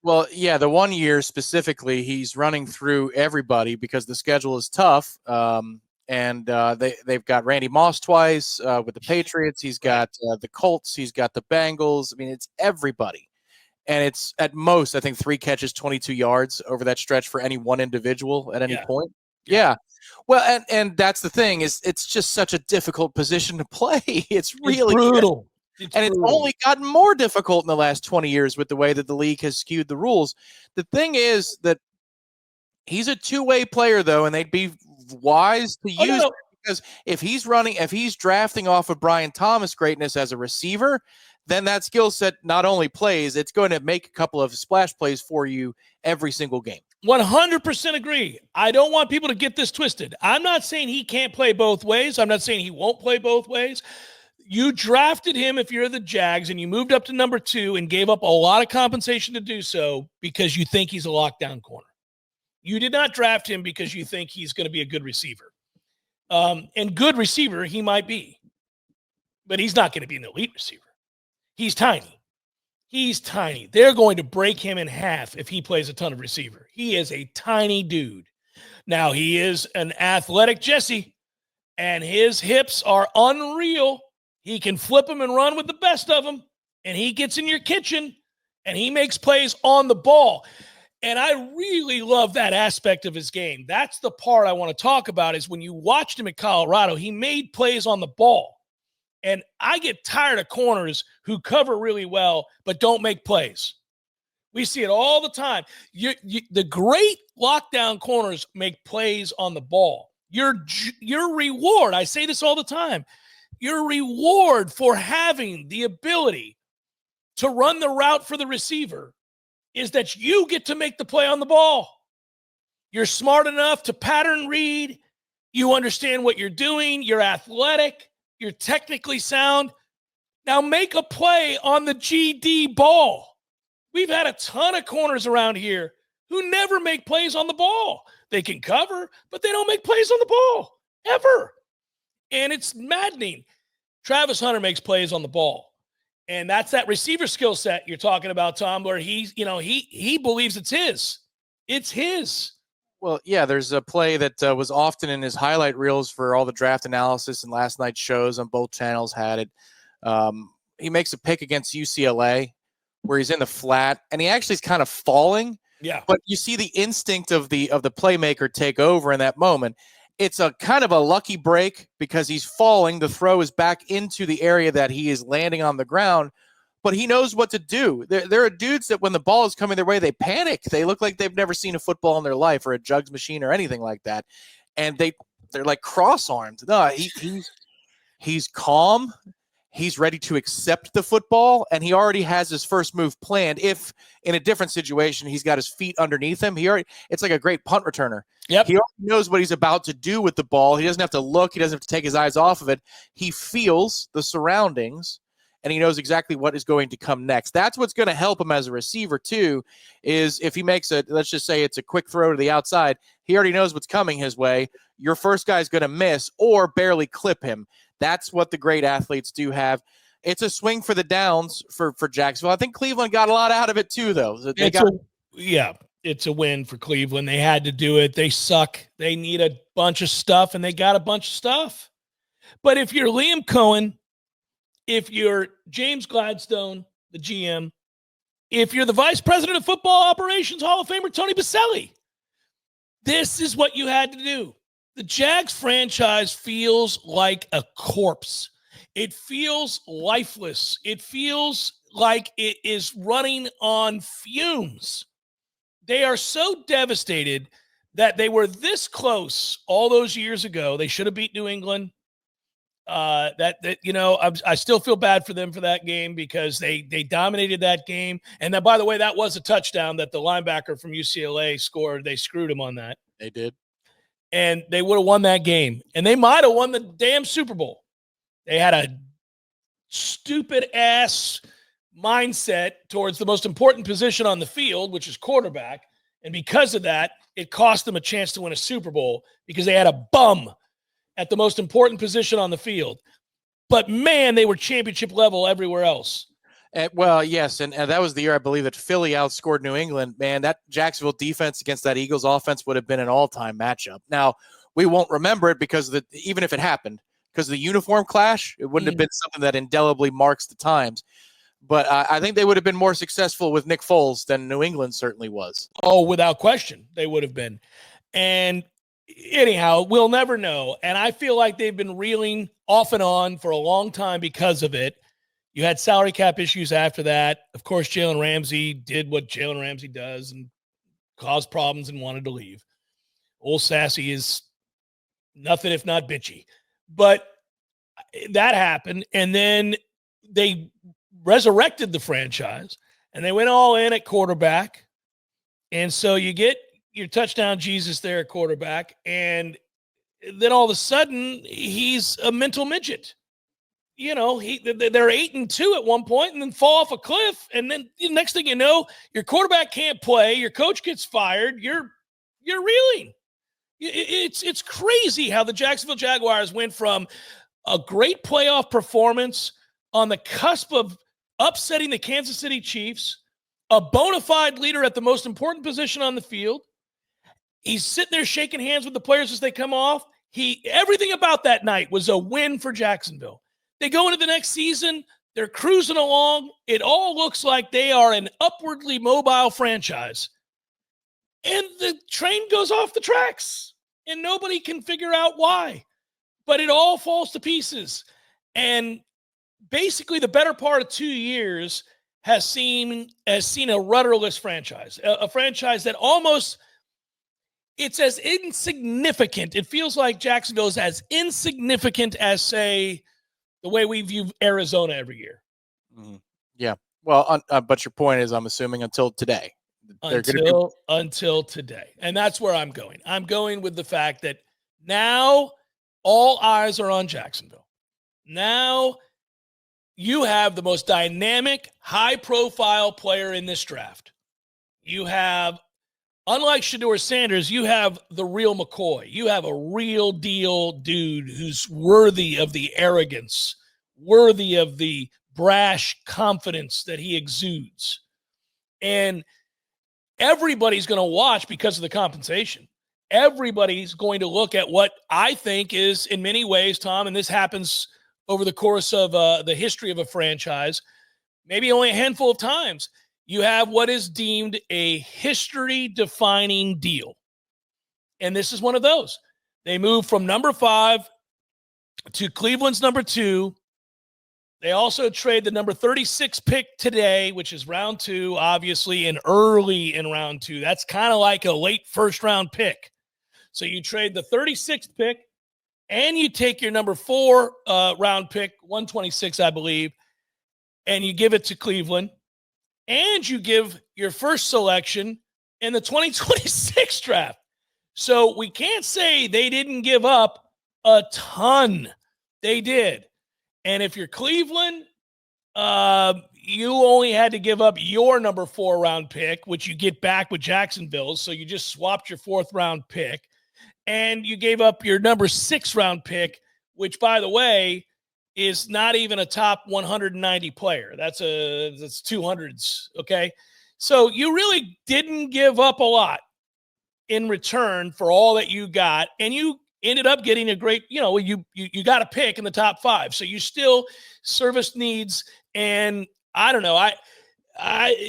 S2: Well, yeah, the 1 year specifically, he's running through everybody because the schedule is tough. And they've got Randy Moss twice with the Patriots. He's got the Colts. He's got the Bengals. I mean, it's everybody. And it's at most, I think, 3 catches, 22 yards over that stretch for any one individual at any point. Yeah. Well, and that's the thing is it's just such a difficult position to play. It's really
S1: brutal.
S2: It's only gotten more difficult in the last 20 years with the way that the league has skewed the rules. The thing is that he's a two-way player, though, and they'd be wise to use it because if he's drafting off of Brian Thomas' greatness as a receiver, then that skill set not only plays, it's going to make a couple of splash plays for you every single game.
S1: 100% agree. I don't want people to get this twisted. I'm not saying he can't play both ways. I'm not saying he won't play both ways. You drafted him if you're the Jags and you moved up to number 2 and gave up a lot of compensation to do so because you think he's a lockdown corner. You did not draft him because you think he's going to be a good receiver. And good receiver he might be, but he's not going to be an elite receiver. He's tiny. He's tiny. They're going to break him in half if he plays a ton of receiver. He is a tiny dude. Now, he is an athletic Jesse, and his hips are unreal. He can flip them and run with the best of them, and he gets in your kitchen, and he makes plays on the ball. And I really love that aspect of his game. That's the part I want to talk about is when you watched him at Colorado, he made plays on the ball. And I get tired of corners who cover really well but don't make plays. We see it all the time. The great lockdown corners make plays on the ball. Your reward, I say this all the time, your reward for having the ability to run the route for the receiver is that you get to make the play on the ball. You're smart enough to pattern read. You understand what you're doing. You're athletic. You're technically sound. Now make a play on the GD ball. We've had a ton of corners around here who never make plays on the ball. They can cover, but they don't make plays on the ball ever. And it's maddening. Travis Hunter makes plays on the ball. And that's that receiver skill set you're talking about, Tom, where he believes it's his. It's his.
S2: Well, yeah, there's a play that was often in his highlight reels for all the draft analysis and last night's shows on both channels had it. He makes a pick against UCLA where he's in the flat, and he actually is kind of falling.
S1: Yeah.
S2: But you see the instinct of the playmaker take over in that moment. it's a kind of a lucky break because he's falling. The throw is back into the area that he is landing on the ground, but he knows what to do. There are dudes that when the ball is coming their way, they panic. They look like they've never seen a football in their life or a jugs machine or anything like that. And they're like cross-armed. No, he's calm. He's ready to accept the football, and he already has his first move planned. If in a different situation, he's got his feet underneath him, it's like a great punt returner.
S1: Yep.
S2: He already knows what he's about to do with the ball. He doesn't have to look. He doesn't have to take his eyes off of it. He feels the surroundings, and he knows exactly what is going to come next. That's what's going to help him as a receiver, too, is if he makes let's just say it's a quick throw to the outside, he already knows what's coming his way. Your first guy is going to miss or barely clip him. That's what the great athletes do have. It's a swing for the downs for Jacksonville. I think Cleveland got a lot out of it too, though.
S1: It's a win for Cleveland. They had to do it. They suck. They need a bunch of stuff, and they got a bunch of stuff. But if you're Liam Cohen, if you're James Gladstone, the GM, if you're the vice president of football operations, Hall of Famer Tony Baselli, this is what you had to do. The Jags franchise feels like a corpse. It feels lifeless. It feels like it is running on fumes. They are so devastated that they were this close all those years ago. They should have beat New England. I still feel bad for them for that game because they dominated that game. And then, by the way, that was a touchdown that the linebacker from UCLA scored. They screwed him on that.
S2: They did.
S1: And they would have won that game. And they might have won the damn Super Bowl. They had a stupid-ass mindset towards the most important position on the field, which is quarterback. And because of that, it cost them a chance to win a Super Bowl because they had a bum at the most important position on the field. But, man, they were championship level everywhere else.
S2: Yes, and that was the year I believe that Philly outscored New England. Man, that Jacksonville defense against that Eagles offense would have been an all-time matchup. Now, we won't remember it because even if it happened, because of the uniform clash, it wouldn't have been something that indelibly marks the times. But I think they would have been more successful with Nick Foles than New England certainly was.
S1: Oh, without question, they would have been. And anyhow, we'll never know. And I feel like they've been reeling off and on for a long time because of it. You had salary cap issues after that. Of course, Jalen Ramsey did what Jalen Ramsey does and caused problems and wanted to leave. Old Sassy is nothing if not bitchy. But that happened, and then they resurrected the franchise, and they went all in at quarterback. And so you get your touchdown Jesus there at quarterback, and then all of a sudden he's a mental midget. You know, they're 8-2 at one point and then fall off a cliff. And then the next thing you know, your quarterback can't play. Your coach gets fired. You're reeling. It's crazy how the Jacksonville Jaguars went from a great playoff performance on the cusp of upsetting the Kansas City Chiefs, a bona fide leader at the most important position on the field. He's sitting there shaking hands with the players as they come off. Everything about that night was a win for Jacksonville. They go into the next season. They're cruising along. It all looks like they are an upwardly mobile franchise. And the train goes off the tracks, and nobody can figure out why. But it all falls to pieces. And basically the better part of 2 years has seen a rudderless franchise, a franchise that almost it's as insignificant. It feels like Jacksonville is as insignificant as, say, the way we view Arizona every year.
S2: Yeah. Well, but your point is, I'm assuming until today.
S1: Until today. And that's where I'm going. I'm going with the fact that now all eyes are on Jacksonville. Now you have the most dynamic, high-profile player in this draft. You have, unlike Shador Sanders, you have the real McCoy. You have a real deal dude who's worthy of the arrogance, worthy of the brash confidence that he exudes. And everybody's going to watch because of the compensation. Everybody's going to look at what I think is, in many ways, Tom, and this happens over the course of the history of a franchise, maybe only a handful of times, you have what is deemed a history-defining deal. And this is one of those. They moved from number 5 to Cleveland's number 2. They also trade the number 36 pick today, which is round 2, obviously, and early in round 2. That's kind of like a late first-round pick. So you trade the 36th pick, and you take your number 4 round pick, 126, I believe, and you give it to Cleveland, and you give your first selection in the 2026 draft. So we can't say they didn't give up a ton. They did. And if you're Cleveland, you only had to give up your number 4 round pick, which you get back with Jacksonville. So you just swapped your 4th round pick. And you gave up your number 6 round pick, which, by the way, is not even a top 190 player. That's 200s. Okay. So you really didn't give up a lot in return for all that you got. And you ended up getting a great, you got a pick in the top 5. So you still service needs. And I don't know.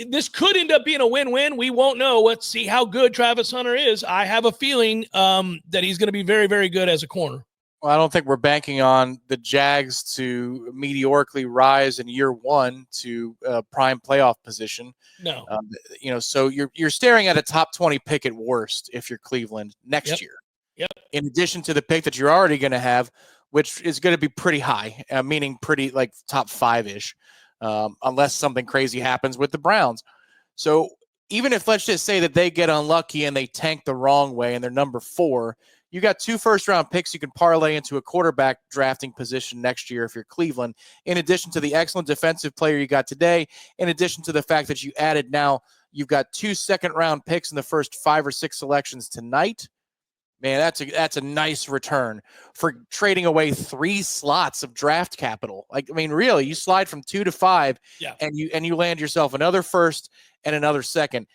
S1: This could end up being a win-win. We won't know. Let's see how good Travis Hunter is. I have a feeling that he's going to be very, very good as a corner.
S2: Well, I don't think we're banking on the Jags to meteorically rise in year 1 to prime playoff position.
S1: No.
S2: So you're staring at a top 20 pick at worst if you're Cleveland next year.
S1: Yep.
S2: In addition to the pick that you're already going to have, which is going to be pretty high, meaning pretty like top 5-ish. Unless something crazy happens with the Browns. So even if, let's just say that they get unlucky and they tank the wrong way and they're number 4, you got 2 first-round picks you can parlay into a quarterback drafting position next year if you're Cleveland, in addition to the excellent defensive player you got today, in addition to the fact that you added now you've got 2 second-round picks in the first 5 or 6 selections tonight. Man, that's a nice return for trading away 3 slots of draft capital. Really, you slide from 2 to 5, and you land yourself another first and another second.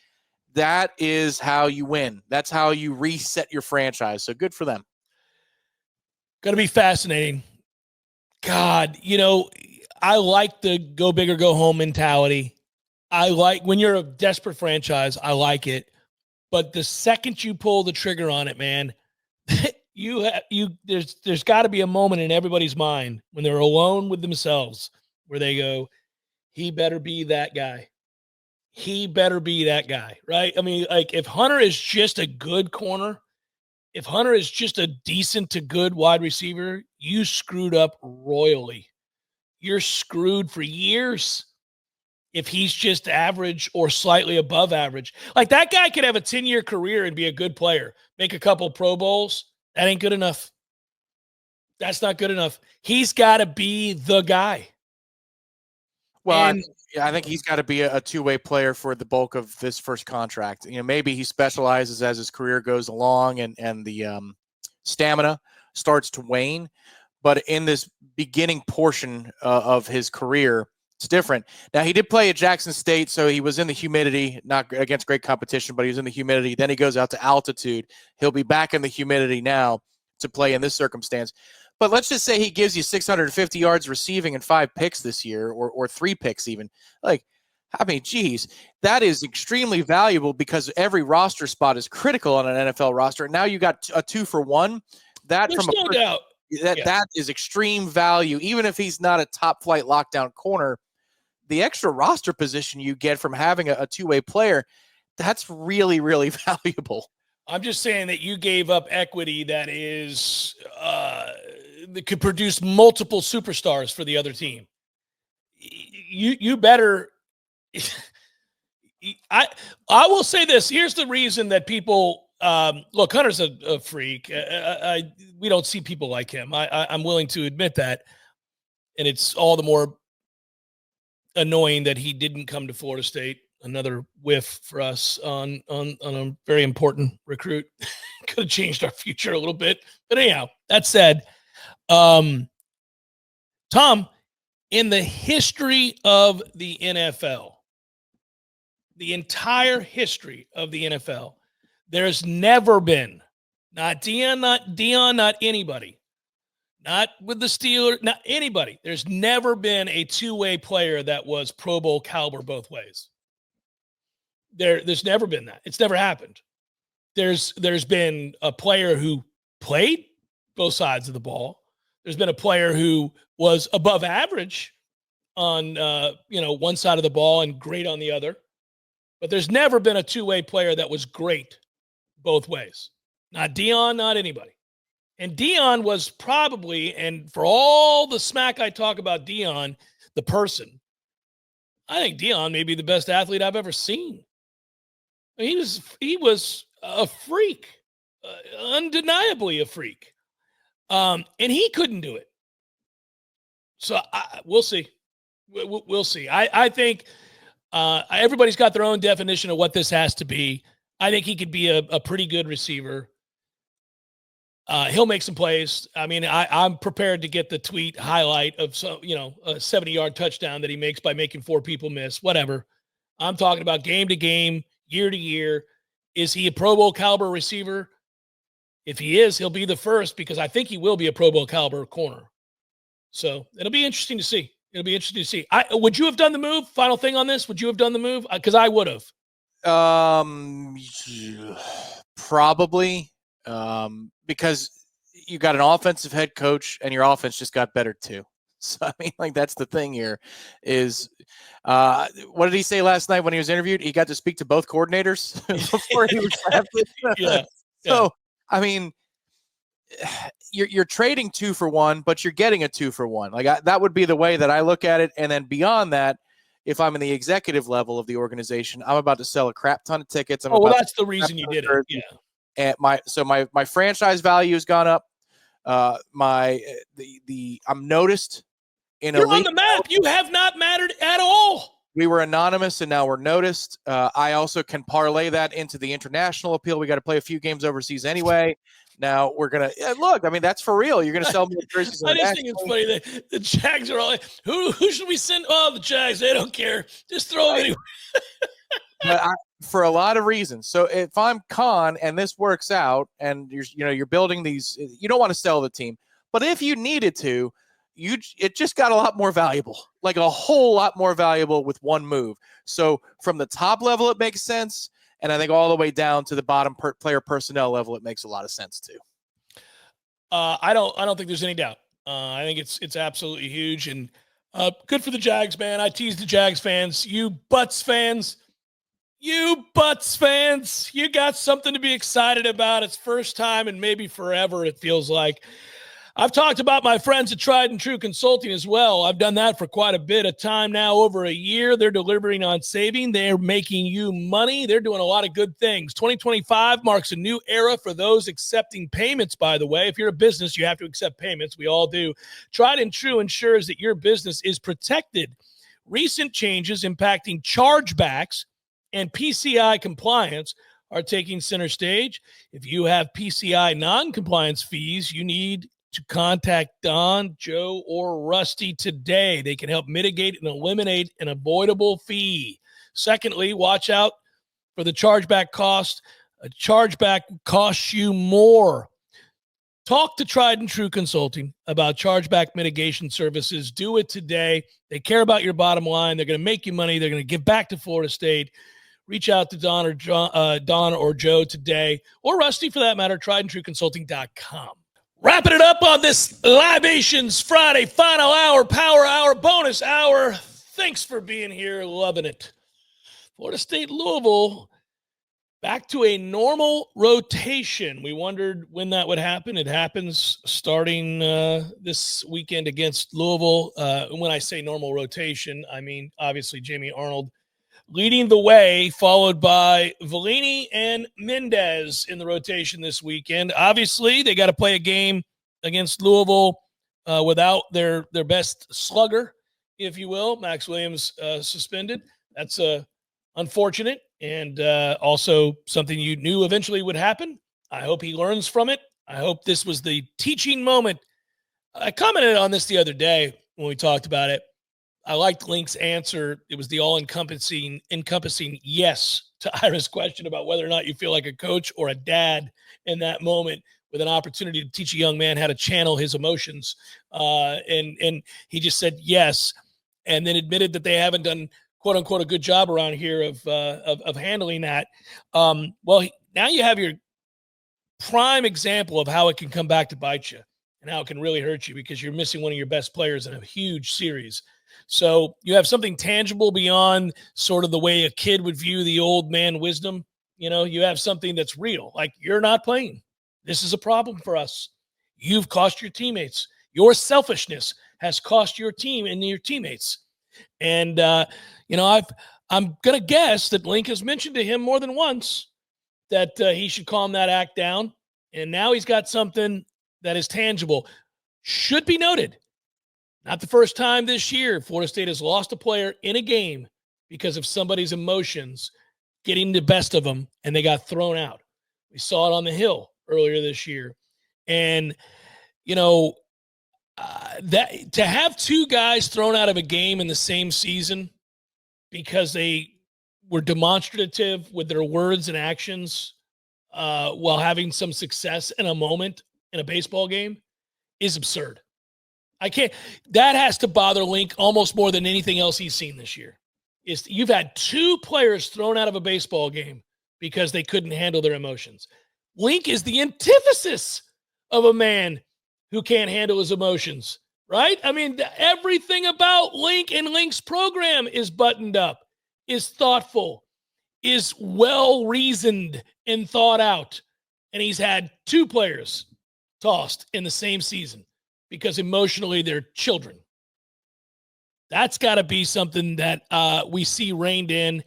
S2: That is how you win. That's how you reset your franchise. So good for them.
S1: Going to be fascinating. God, I like the go big or go home mentality. I like when you're a desperate franchise. I like it. But the second you pull the trigger on it, man, there's got to be a moment in everybody's mind when they're alone with themselves where they go, he better be that guy. He better be that guy, right? If Hunter is just a good corner, if Hunter is just a decent to good wide receiver, you screwed up royally. You're screwed for years. If he's just average or slightly above average. Like that guy could have a 10-year career and be a good player, make a couple Pro Bowls. That ain't good enough. That's not good enough. He's got to be the guy.
S2: Well, I think he's got to be a 2-way player for the bulk of this first contract. Maybe he specializes as his career goes along and the stamina starts to wane. But in this beginning portion of his career, it's different. Now, he did play at Jackson State, so he was in the humidity, not against great competition, but he was in the humidity. Then he goes out to altitude. He'll be back in the humidity now to play in this circumstance. But let's just say he gives you 650 yards receiving and 5 picks this year, or 3 picks even. Geez, that is extremely valuable because every roster spot is critical on an NFL roster. And now you got a 2-for-1.
S1: There's no doubt.
S2: That is extreme value, even if he's not a top-flight lockdown corner. The extra roster position you get from having a 2-way player, that's really, really valuable.
S1: I'm just saying that you gave up equity that is that could produce multiple superstars for the other team. You better. I will say this. Here's the reason that people look. Hunter's a freak. We don't see people like him. I'm willing to admit that, and it's all the more annoying that he didn't come to Florida State. Another whiff for us on a very important recruit. Could have changed our future a little bit. But anyhow, that said, Tom, in the history of the NFL, the entire history of the NFL, there's never been, not Dion, not anybody, not with the Steelers, not anybody. There's never been a 2-way player that was Pro Bowl caliber both ways. There's never been that. It's never happened. There's been a player who played both sides of the ball. There's been a player who was above average on one side of the ball and great on the other. But there's never been a two-way player that was great both ways. Not Dion, not anybody. And Dion was probably, and for all the smack I talk about Dion, the person, I think Dion may be the best athlete I've ever seen. I mean, he was a freak, undeniably a freak. And he couldn't do it. So we'll see. We'll see. I think everybody's got their own definition of what this has to be. I think he could be a pretty good receiver. He'll make some plays. I mean, I'm prepared to get the tweet highlight of a 70-yard touchdown that he makes by making 4 people miss, whatever. I'm talking about game to game, year to year. Is he a Pro Bowl caliber receiver? If he is, he'll be the first, because I think he will be a Pro Bowl caliber corner. So it'll be interesting to see. Would you have done the move? Final thing on this. Would you have done the move? Because I would have.
S2: Probably. Because you got an offensive head coach and your offense just got better too. So, I mean, like, that's the thing here is, what did he say last night when he was interviewed? He got to speak to both coordinators before he was drafted.
S1: Yeah.
S2: So, I mean, you're trading 2 for 1, but you're getting a 2 for 1. Like, that would be the way that I look at it. And then beyond that, if I'm in the executive level of the organization, I'm about to sell a crap ton of tickets.
S1: That's the reason you did it. Yeah.
S2: And my franchise value has gone up. I'm noticed in
S1: You're on the map. You have not mattered at all.
S2: We were anonymous and now we're noticed. I also can parlay that into the international appeal. We got to play a few games overseas anyway. Now we're gonna look. I mean, that's for real. You're gonna sell more jerseys.
S1: I just think it's funny that the Jags are all like, who should we send? Oh, the Jags. They don't care. Just throw them anyway.
S2: But for a lot of reasons. So if I'm Khan and this works out, and you're building these, you don't want to sell the team, but if you needed to, it just got a lot more valuable, like a whole lot more valuable with one move. So from the top level, it makes sense. And I think all the way down to the bottom player personnel level, it makes a lot of sense too.
S1: I don't think there's any doubt. I think it's absolutely huge, and good for the Jags, man. I tease the Jags fans. You Bucs fans, you got something to be excited about. It's first time and maybe forever, it feels like. I've talked about my friends at Tried and True Consulting as well. I've done that for quite a bit of time now, over a year. They're delivering on saving. They're making you money. They're doing a lot of good things. 2025 marks a new era for those accepting payments, by the way. If you're a business, you have to accept payments. We all do. Tried and True ensures that your business is protected. Recent changes impacting chargebacks and PCI compliance are taking center stage. If you have PCI non-compliance fees, you need to contact Don, Joe, or Rusty today. They can help mitigate and eliminate an avoidable fee. Secondly, watch out for the chargeback cost. A chargeback costs you more. Talk to Tried and True Consulting about chargeback mitigation services. Do it today. They care about your bottom line. They're going to make you money. They're going to give back to Florida State. Reach out to Don or Joe today, or Rusty for that matter, triedandtrueconsulting.com. Wrapping it up on this Libations Friday, final hour, power hour, bonus hour. Thanks for being here. Loving it. Florida State, Louisville, back to a normal rotation. We wondered when that would happen. It happens starting this weekend against Louisville. When I say normal rotation, I mean, obviously, Jamie Arnold leading the way, followed by Vellini and Mendez in the rotation this weekend. Obviously, they got to play a game against Louisville without their best slugger, if you will. Max Williams suspended. That's unfortunate, and also something you knew eventually would happen. I hope he learns from it. I hope this was the teaching moment. I commented on this the other day when we talked about it. I liked Link's answer. It was the all-encompassing yes to Ira's question about whether or not you feel like a coach or a dad in that moment, with an opportunity to teach a young man how to channel his emotions. And he just said yes, and then admitted that they haven't done, quote unquote, a good job around here of handling that. Now you have your prime example of how it can come back to bite you. and how it can really hurt you because you're missing one of your best players in a huge series. So you have something tangible beyond sort of the way a kid would view the old man wisdom. You have something that's real. Like, you're not playing. This is a problem for us. You've cost your teammates. Your selfishness has cost your team and your teammates. And, I'm going to guess that Link has mentioned to him more than once that he should calm that act down. And now he's got something that is tangible. Should be noted, not the first time this year Florida State has lost a player in a game because of somebody's emotions getting the best of them, and they got thrown out. We saw it on the Hill earlier this year. And, that to have two guys thrown out of a game in the same season because they were demonstrative with their words and actions while having some success in a moment in a baseball game is absurd. That has to bother Link almost more than anything else he's seen this year. You've had two players thrown out of a baseball game because they couldn't handle their emotions. Link is the antithesis of a man who can't handle his emotions, right? I mean, everything about Link and Link's program is buttoned up, is thoughtful, is well-reasoned and thought out. And he's had two players tossed in the same season because emotionally they're children. That's got to be something that we see reined in.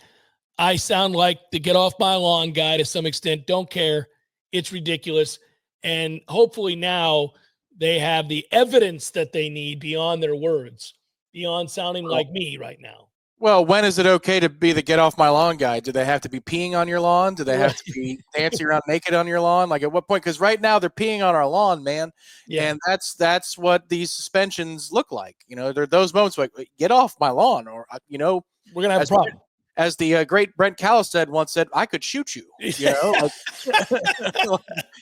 S1: I sound like the get off my lawn guy to some extent. Don't care. It's ridiculous. And hopefully now they have the evidence that they need beyond their words, beyond sounding like me right now.
S2: Well, when is it okay to be the get off my lawn guy? Do they have to be peeing on your lawn? Do they have to be dancing around naked on your lawn? Like, at what point? Because right now they're peeing on our lawn, man. Yeah. And that's what these suspensions look like. There are those moments like, get off my lawn, or
S1: we're gonna have a problem.
S2: As the great Brent Callis once said, I could shoot you.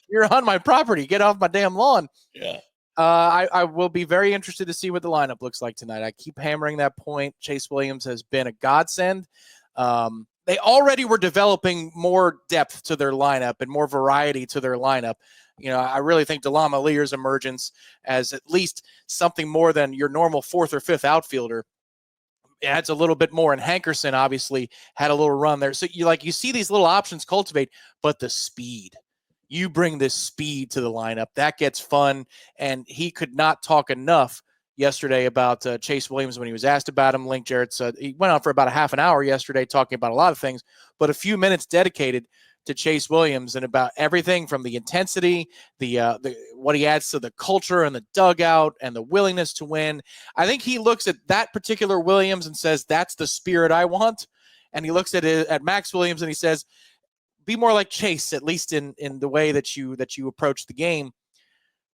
S2: You're on my property. Get off my damn lawn.
S1: Yeah.
S2: I will be very interested to see what the lineup looks like tonight. I keep hammering that point. Chase Williams has been a godsend. They already were developing more depth to their lineup and more variety to their lineup. I really think Delama Lear's emergence as at least something more than your normal fourth or fifth outfielder adds a little bit more. And Hankerson obviously had a little run there. So you see these little options cultivate, but the speed. You bring this speed to the lineup. That gets fun. And he could not talk enough yesterday about Chase Williams when he was asked about him. Link Jarrett said he went on for about a half an hour yesterday talking about a lot of things, but a few minutes dedicated to Chase Williams and about everything from the intensity, the what he adds to the culture and the dugout and the willingness to win. I think he looks at that particular Williams and says, that's the spirit I want. And he looks at Max Williams and he says, be more like Chase, at least in the way that you approach the game.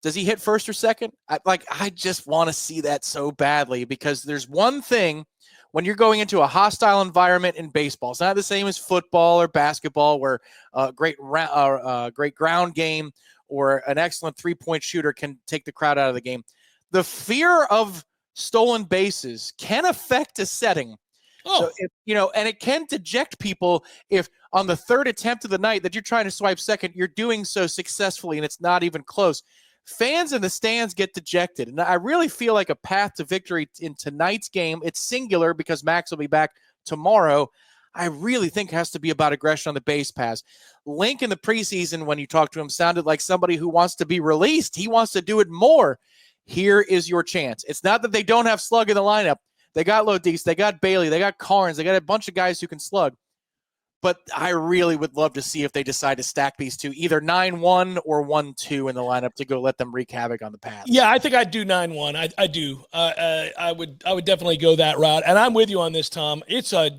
S2: Does he hit first or second? I just want to see that so badly, because there's one thing when you're going into a hostile environment in baseball. It's not the same as football or basketball, where a great ground game or an excellent three-point shooter can take the crowd out of the game. The fear of stolen bases can affect a setting. So and it can deject people if on the third attempt of the night that you're trying to swipe second, you're doing so successfully and it's not even close. Fans in the stands get dejected. And I really feel like a path to victory in tonight's game, it's singular because Max will be back tomorrow, I really think has to be about aggression on the base pass. Link in the preseason, when you talked to him, sounded like somebody who wants to be released. He wants to do it more. Here is your chance. It's not that they don't have slug in the lineup. They got Lodis, they got Bailey, they got Carnes, they got a bunch of guys who can slug. But I really would love to see if they decide to stack these two, either 9-1 or 1-2 in the lineup to go let them wreak havoc on the pads.
S1: Yeah, I think I'd do 9-1. I do. I would definitely go that route. And I'm with you on this, Tom. It's a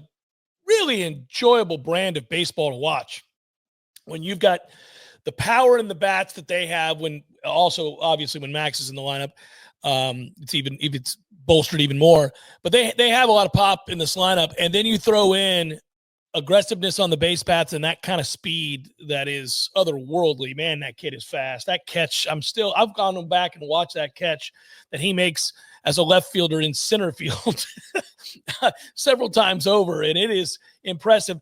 S1: really enjoyable brand of baseball to watch. When you've got the power in the bats that they have, when also obviously when Max is in the lineup, it's bolstered even more. But they have a lot of pop in this lineup, and then you throw in aggressiveness on the base paths and that kind of speed that is otherworldly. Man, that kid is fast. That catch, I've gone back and watched that catch that he makes as a left fielder in center field several times over, and it is impressive.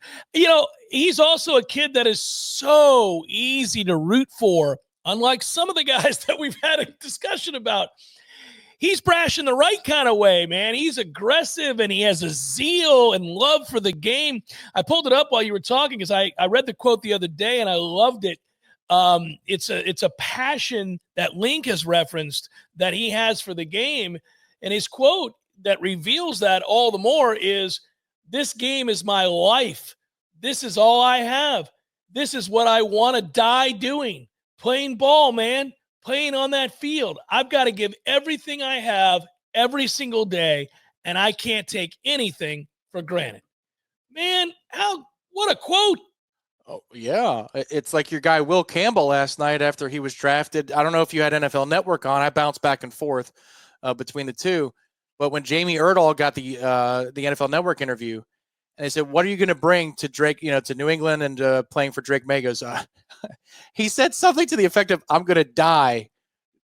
S1: He's also a kid that is so easy to root for unlike some of the guys that we've had a discussion about. He's brash in the right kind of way, man. He's aggressive, and he has a zeal and love for the game. I pulled it up while you were talking because I read the quote the other day, and I loved it. It's a passion that Link has referenced that he has for the game. And his quote that reveals that all the more is, "This game is my life. This is all I have. This is what I want to die doing. Playing ball, man. Playing on that field. I've got to give everything I have every single day, and I can't take anything for granted." Man, what a quote.
S2: Oh, yeah. It's like your guy Will Campbell last night after he was drafted. I don't know if you had NFL Network on. I bounced back and forth between the two. But when Jamie Erdahl got the NFL Network interview, and they said, "What are you going to bring to Drake, to New England and playing for Drake May?" Goes, he said something to the effect of, "I'm going to die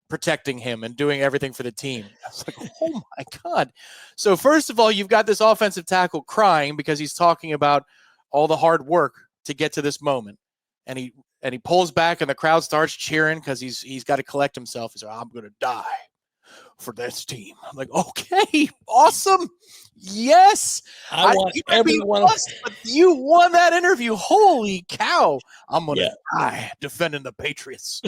S2: protecting him and doing everything for the team." I was like, oh my God. So first of all, you've got this offensive tackle crying because he's talking about all the hard work to get to this moment. And he pulls back and the crowd starts cheering because he's got to collect himself. He's like, "I'm going to die for this team." I'm like, okay, awesome. Yes.
S1: I want everyone.
S2: But you won that interview. Holy cow. I'm going to die defending the Patriots.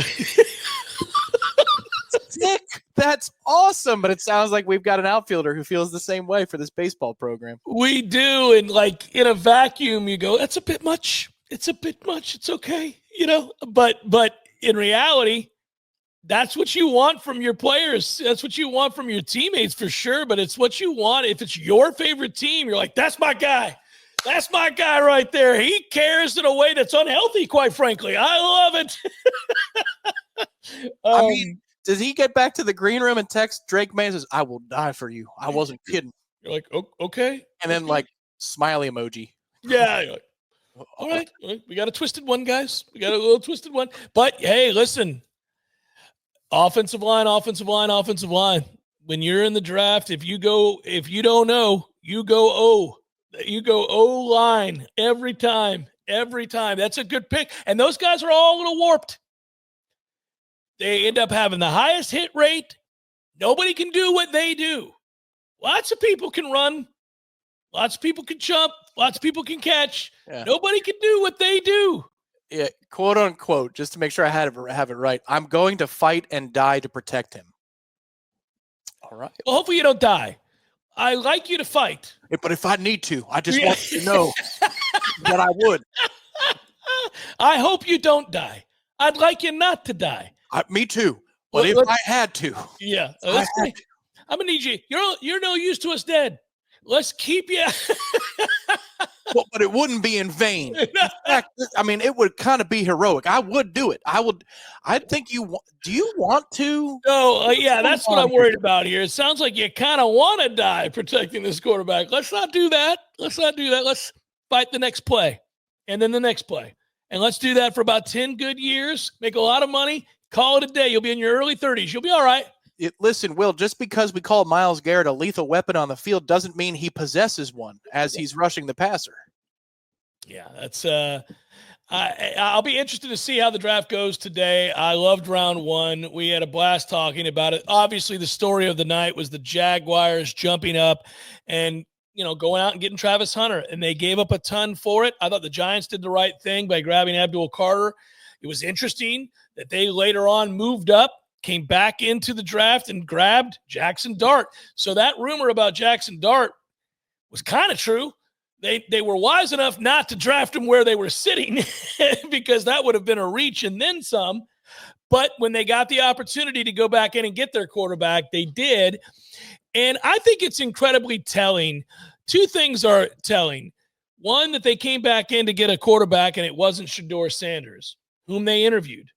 S2: Dick, that's awesome. But it sounds like we've got an outfielder who feels the same way for this baseball program.
S1: We do. And like in a vacuum, you go, "That's a bit much. It's a bit much. It's okay." But in reality, that's what you want from your players. That's what you want from your teammates for sure. But it's what you want. If it's your favorite team, you're like, "That's my guy. That's my guy right there. He cares in a way that's unhealthy, quite frankly. I love it."
S2: I mean, does he get back to the green room and text Drake May and says, "I will die for you. I wasn't kidding."
S1: You're like, "Oh, okay."
S2: And then like smiley emoji.
S1: Yeah. You're like, all right. We got a twisted one, guys. We got a little twisted one. But hey, listen. Offensive line. When you're in the draft, if you don't know, you go O. You go O-line every time. That's a good pick. And those guys are all a little warped. They end up having the highest hit rate. Nobody can do what they do. Lots of people can run. Lots of people can jump. Lots of people can catch. Yeah. Nobody can do what they do.
S2: Yeah, quote unquote, just to make sure I have it right. "I'm going to fight and die to protect him." All right.
S1: Well, hopefully you don't die. I like you to fight.
S2: Yeah, but if I need to, I just want you to know that I would.
S1: I hope you don't die. I'd like you not to die.
S2: Me too. But if I had to.
S1: Yeah. I'm going to need you. You're no use to us dead. Let's keep you.
S2: Well, but it wouldn't be in vain. In fact, I mean, it would kind of be heroic. I would do it. I think do you want to?
S1: No, yeah, that's what I'm worried about here. It sounds like you kind of want to die protecting this quarterback. Let's not do that. Let's fight the next play and then the next play. And let's do that for about 10 good years, make a lot of money, call it a day. You'll be in your early 30s. You'll be all right.
S2: Listen, Will, just because we call Myles Garrett a lethal weapon on the field doesn't mean he possesses one as he's rushing the passer.
S1: Yeah, that's I'll be interested to see how the draft goes today. I loved round one. We had a blast talking about it. Obviously, the story of the night was the Jaguars jumping up and, going out and getting Travis Hunter, and they gave up a ton for it. I thought the Giants did the right thing by grabbing Abdul Carter. It was interesting that they later on moved up, came back into the draft and grabbed Jackson Dart. So that rumor about Jackson Dart was kind of true. They were wise enough not to draft him where they were sitting because that would have been a reach and then some. But when they got the opportunity to go back in and get their quarterback, they did. And I think it's incredibly telling. Two things are telling. One, that they came back in to get a quarterback and it wasn't Shador Sanders, whom they interviewed.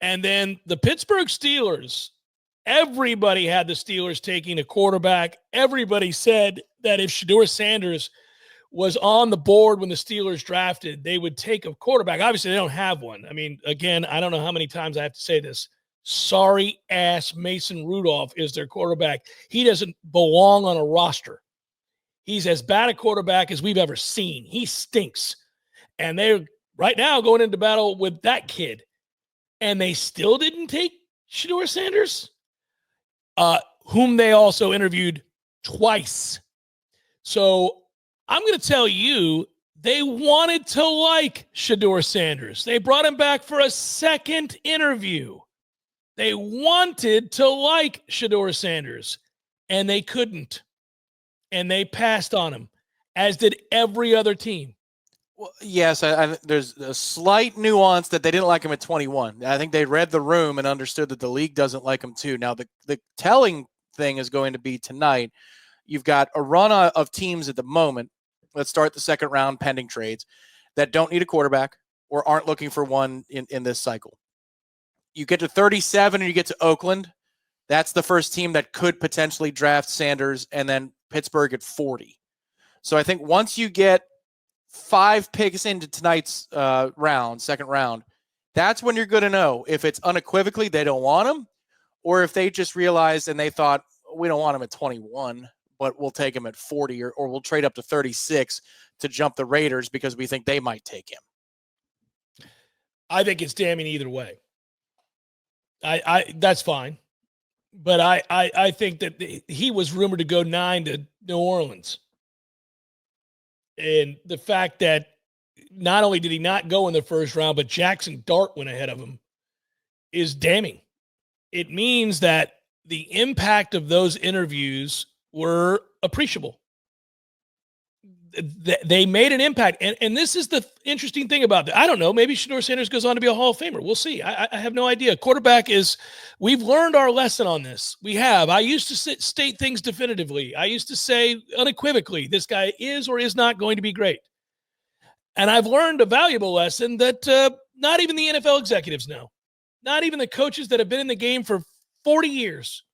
S1: And then the Pittsburgh Steelers, everybody had the Steelers taking a quarterback. Everybody said that if Shador Sanders was on the board when the Steelers drafted, they would take a quarterback. Obviously, they don't have one. I mean, again, I don't know how many times I have to say this. Sorry-ass Mason Rudolph is their quarterback. He doesn't belong on a roster. He's as bad a quarterback as we've ever seen. He stinks. And they're right now going into battle with that kid, and they still didn't take Shador Sanders, whom they also interviewed twice. So I'm going to tell you, they wanted to like Shador Sanders. They brought him back for a second interview. They wanted to like Shador Sanders, and they couldn't. And they passed on him, as did every other team.
S2: Well, yes, there's a slight nuance that they didn't like him at 21. I think they read the room and understood that the league doesn't like him too. Now, the telling thing is going to be tonight. You've got a run of teams at the moment. Let's start the second round pending trades that don't need a quarterback or aren't looking for one in this cycle. You get to 37 and you get to Oakland. That's the first team that could potentially draft Sanders, and then Pittsburgh at 40. So I think once you get 5 picks into tonight's second round, that's when you're going to know if it's unequivocally they don't want him, or if they just realized and they thought, we don't want him at 21, but we'll take him at 40, or we'll trade up to 36 to jump the Raiders because we think they might take him.
S1: I think it's damning either way. I that's fine. But I think that he was rumored to go 9 to New Orleans. And the fact that not only did he not go in the first round, but Jackson Dart went ahead of him is damning. It means that the impact of those interviews were appreciable. They made an impact. And this is the interesting thing about that. I don't know. Maybe Shador Sanders goes on to be a Hall of Famer. We'll see. I have no idea. Quarterback we've learned our lesson on this. We have. I used to state things definitively. I used to say unequivocally, this guy is or is not going to be great. And I've learned a valuable lesson that not even the NFL executives know. Not even the coaches that have been in the game for 40 years.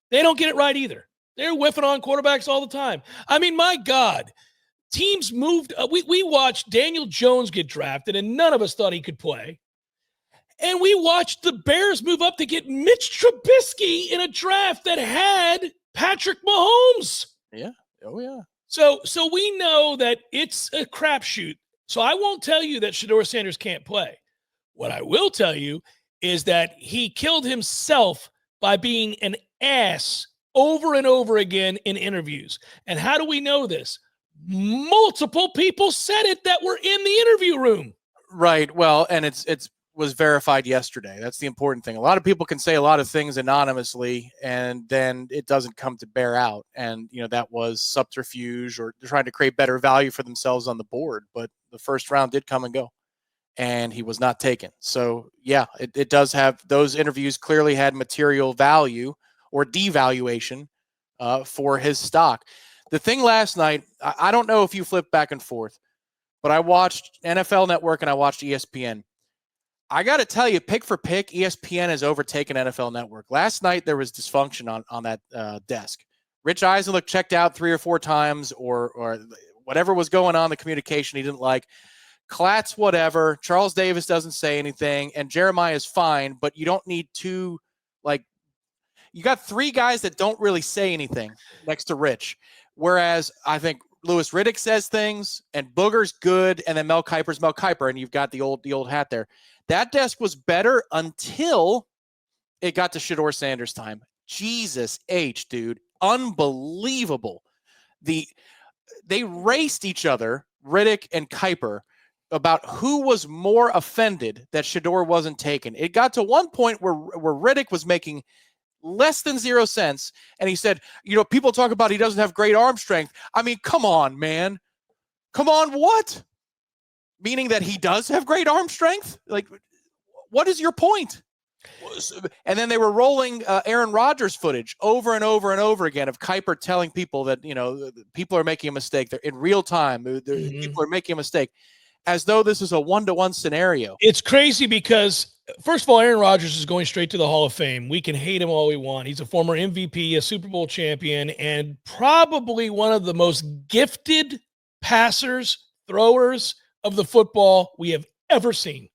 S1: They don't get it right either. They're whiffing on quarterbacks all the time. I mean, my God. Teams moved. We watched Daniel Jones get drafted, and none of us thought he could play. And we watched the Bears move up to get Mitch Trubisky in a draft that had Patrick Mahomes.
S2: Yeah. Oh, yeah.
S1: So we know that it's a crapshoot. So I won't tell you that Shador Sanders can't play. What I will tell you is that he killed himself by being an ass over and over again in interviews. And how do we know this? Multiple people said it that were in the interview room.
S2: Right. Well, and it was verified yesterday. That's the important thing. A lot of people can say a lot of things anonymously, and then it doesn't come to bear out. And, that was subterfuge, or trying to create better value for themselves on the board. But the first round did come and go, and he was not taken. So, yeah, it does have, those interviews clearly had material value or devaluation for his stock. The thing last night, I don't know if you flipped back and forth, but I watched NFL Network and I watched ESPN. I got to tell you, pick for pick, ESPN has overtaken NFL Network. Last night, there was dysfunction on that desk. Rich Eisen looked checked out 3 or 4 times, or whatever was going on, the communication he didn't like. Klatz, whatever. Charles Davis doesn't say anything, and Jeremiah is fine, but you don't need two, you got 3 guys that don't really say anything next to Rich. Whereas I think Louis Riddick says things, and Booger's good, and then Mel Kiper's Mel Kiper, and you've got the old hat there. That desk was better until it got to Shador Sanders time. Jesus H, dude. Unbelievable. They raced each other, Riddick and Kiper, about who was more offended that Shador wasn't taken. It got to one point where Riddick was making less than 0 cents. And he said, people talk about he doesn't have great arm strength. I mean, come on, man. Come on, what? Meaning that he does have great arm strength? What is your point? And then they were rolling Aaron Rodgers footage over and over and over again of Kiper telling people that, people are making a mistake. They're in real time. People are making a mistake, as though this is a 1-to-1 scenario.
S1: It's crazy because, first of all, Aaron Rodgers is going straight to the Hall of Fame. We can hate him all we want. He's a former MVP, a Super Bowl champion, and probably one of the most gifted passers, throwers of the football we have ever seen.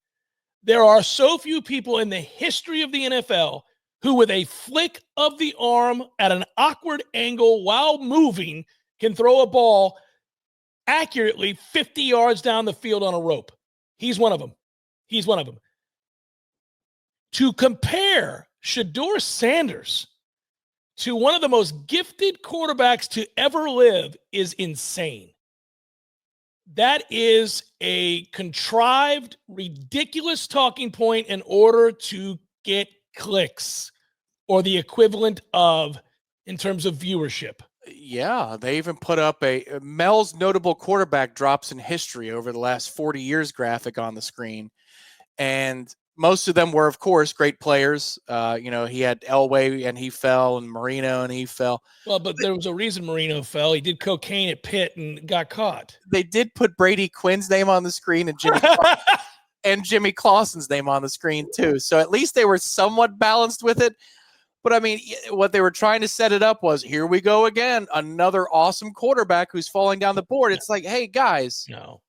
S1: There are so few people in the history of the NFL who, with a flick of the arm at an awkward angle while moving, can throw a ball accurately 50 yards down the field on a rope. He's one of them. He's one of them. To compare Shador Sanders to one of the most gifted quarterbacks to ever live is insane. That is a contrived, ridiculous talking point in order to get clicks or the equivalent of in terms of viewership.
S2: Yeah, they even put up a Mel's notable quarterback drops in history over the last 40 years graphic on the screen. And most of them were, of course, great players. He had Elway and he fell, and Marino and he fell.
S1: Well, but there was a reason Marino fell. He did cocaine at Pitt and got caught.
S2: They did put Brady Quinn's name on the screen and Jimmy Clausen's name on the screen too. So at least they were somewhat balanced with it. But I mean, what they were trying to set it up was, here we go again, another awesome quarterback who's falling down the board. It's like, hey guys,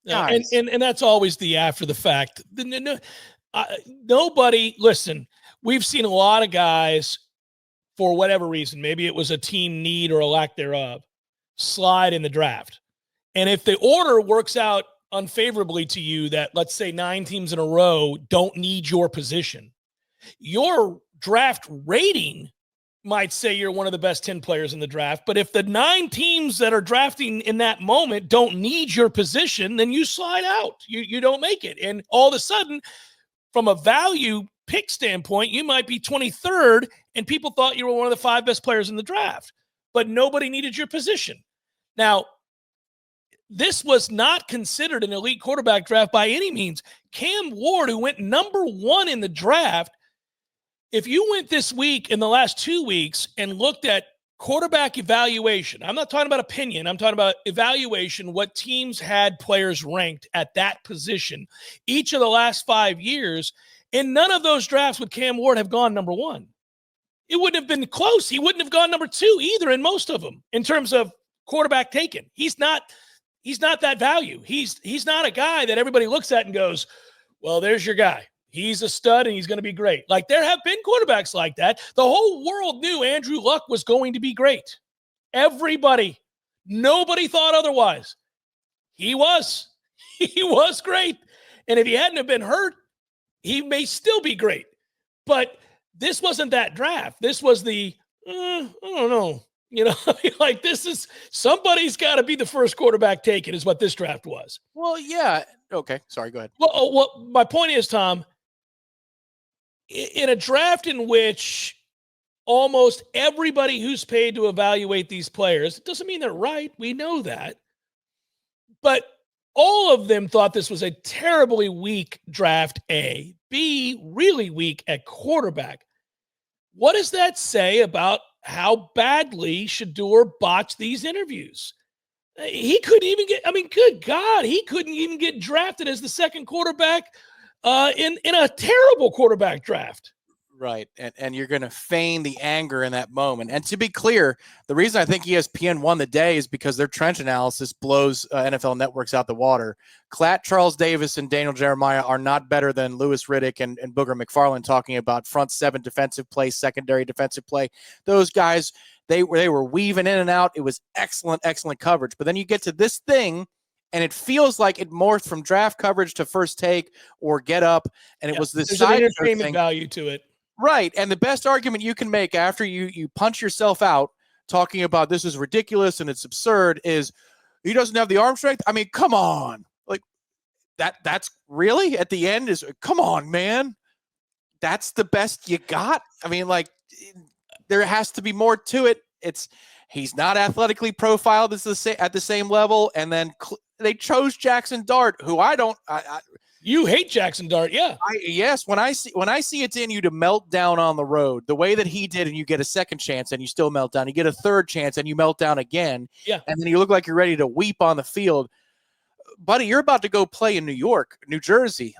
S1: guys. And that's always the after the fact. Nobody, listen, we've seen a lot of guys, for whatever reason, maybe it was a team need or a lack thereof, slide in the draft. And if the order works out unfavorably to you, that let's say 9 teams in a row don't need your position, your draft rating might say you're one of the best 10 players in the draft. But if the 9 teams that are drafting in that moment don't need your position, then you slide out. You don't make it. And all of a sudden, from a value pick standpoint, you might be 23rd, and people thought you were one of the 5 best players in the draft, but nobody needed your position. Now, this was not considered an elite quarterback draft by any means. Cam Ward, who went number 1 in the draft, if you went this week in the last 2 weeks and looked at quarterback evaluation, I'm not talking about opinion, I'm talking about evaluation, what teams had players ranked at that position each of the last 5 years, in none of those drafts would Cam Ward have gone number 1. It wouldn't have been close. He wouldn't have gone number 2 either in most of them in terms of quarterback taken. He's not that value. He's not a guy that everybody looks at and goes, well, there's your guy. He's a stud and he's going to be great. Like, there have been quarterbacks like that. The whole world knew Andrew Luck was going to be great. Everybody. Nobody thought otherwise. He was. He was great. And if he hadn't have been hurt, he may still be great. But this wasn't that draft. This was the, I don't know. Like, this is, somebody's got to be the first quarterback taken is what this draft was.
S2: Well, yeah. Okay. Sorry. Go ahead.
S1: Well, my point is, Tom, in a draft in which almost everybody who's paid to evaluate these players, it doesn't mean they're right. We know that. But all of them thought this was a terribly weak draft, A. B, really weak at quarterback. What does that say about how badly Shador botched these interviews? He couldn't even get, good God, he couldn't even get drafted as the second quarterback in a terrible quarterback draft.
S2: Right. And you're going to feign the anger in that moment. And to be clear, the reason I think ESPN won the day is because their trench analysis blows NFL networks out the water. Klatt, Charles Davis, and Daniel Jeremiah are not better than Louis Riddick and Booger McFarland talking about front 7 defensive play, secondary defensive play. Those guys, they were weaving in and out. It was excellent coverage. But then you get to this thing, and it feels like it morphed from draft coverage to first take or get up, and it was this
S1: side entertainment value to it.
S2: Right. And the best argument you can make after you punch yourself out talking about this is ridiculous and it's absurd is he doesn't have the arm strength. I mean, come on. Like that's really at the end is, come on, man. That's the best you got. I mean, like, there has to be more to it. He's not athletically profiled at the same level. And then they chose Jackson Dart, who
S1: you hate Jackson Dart, yeah.
S2: Yes, when I see it's in you to melt down on the road, the way that he did, and you get a second chance and you still melt down, you get a third chance and you melt down again,
S1: yeah,
S2: and then you look like you're ready to weep on the field. Buddy, you're about to go play in New York, New Jersey,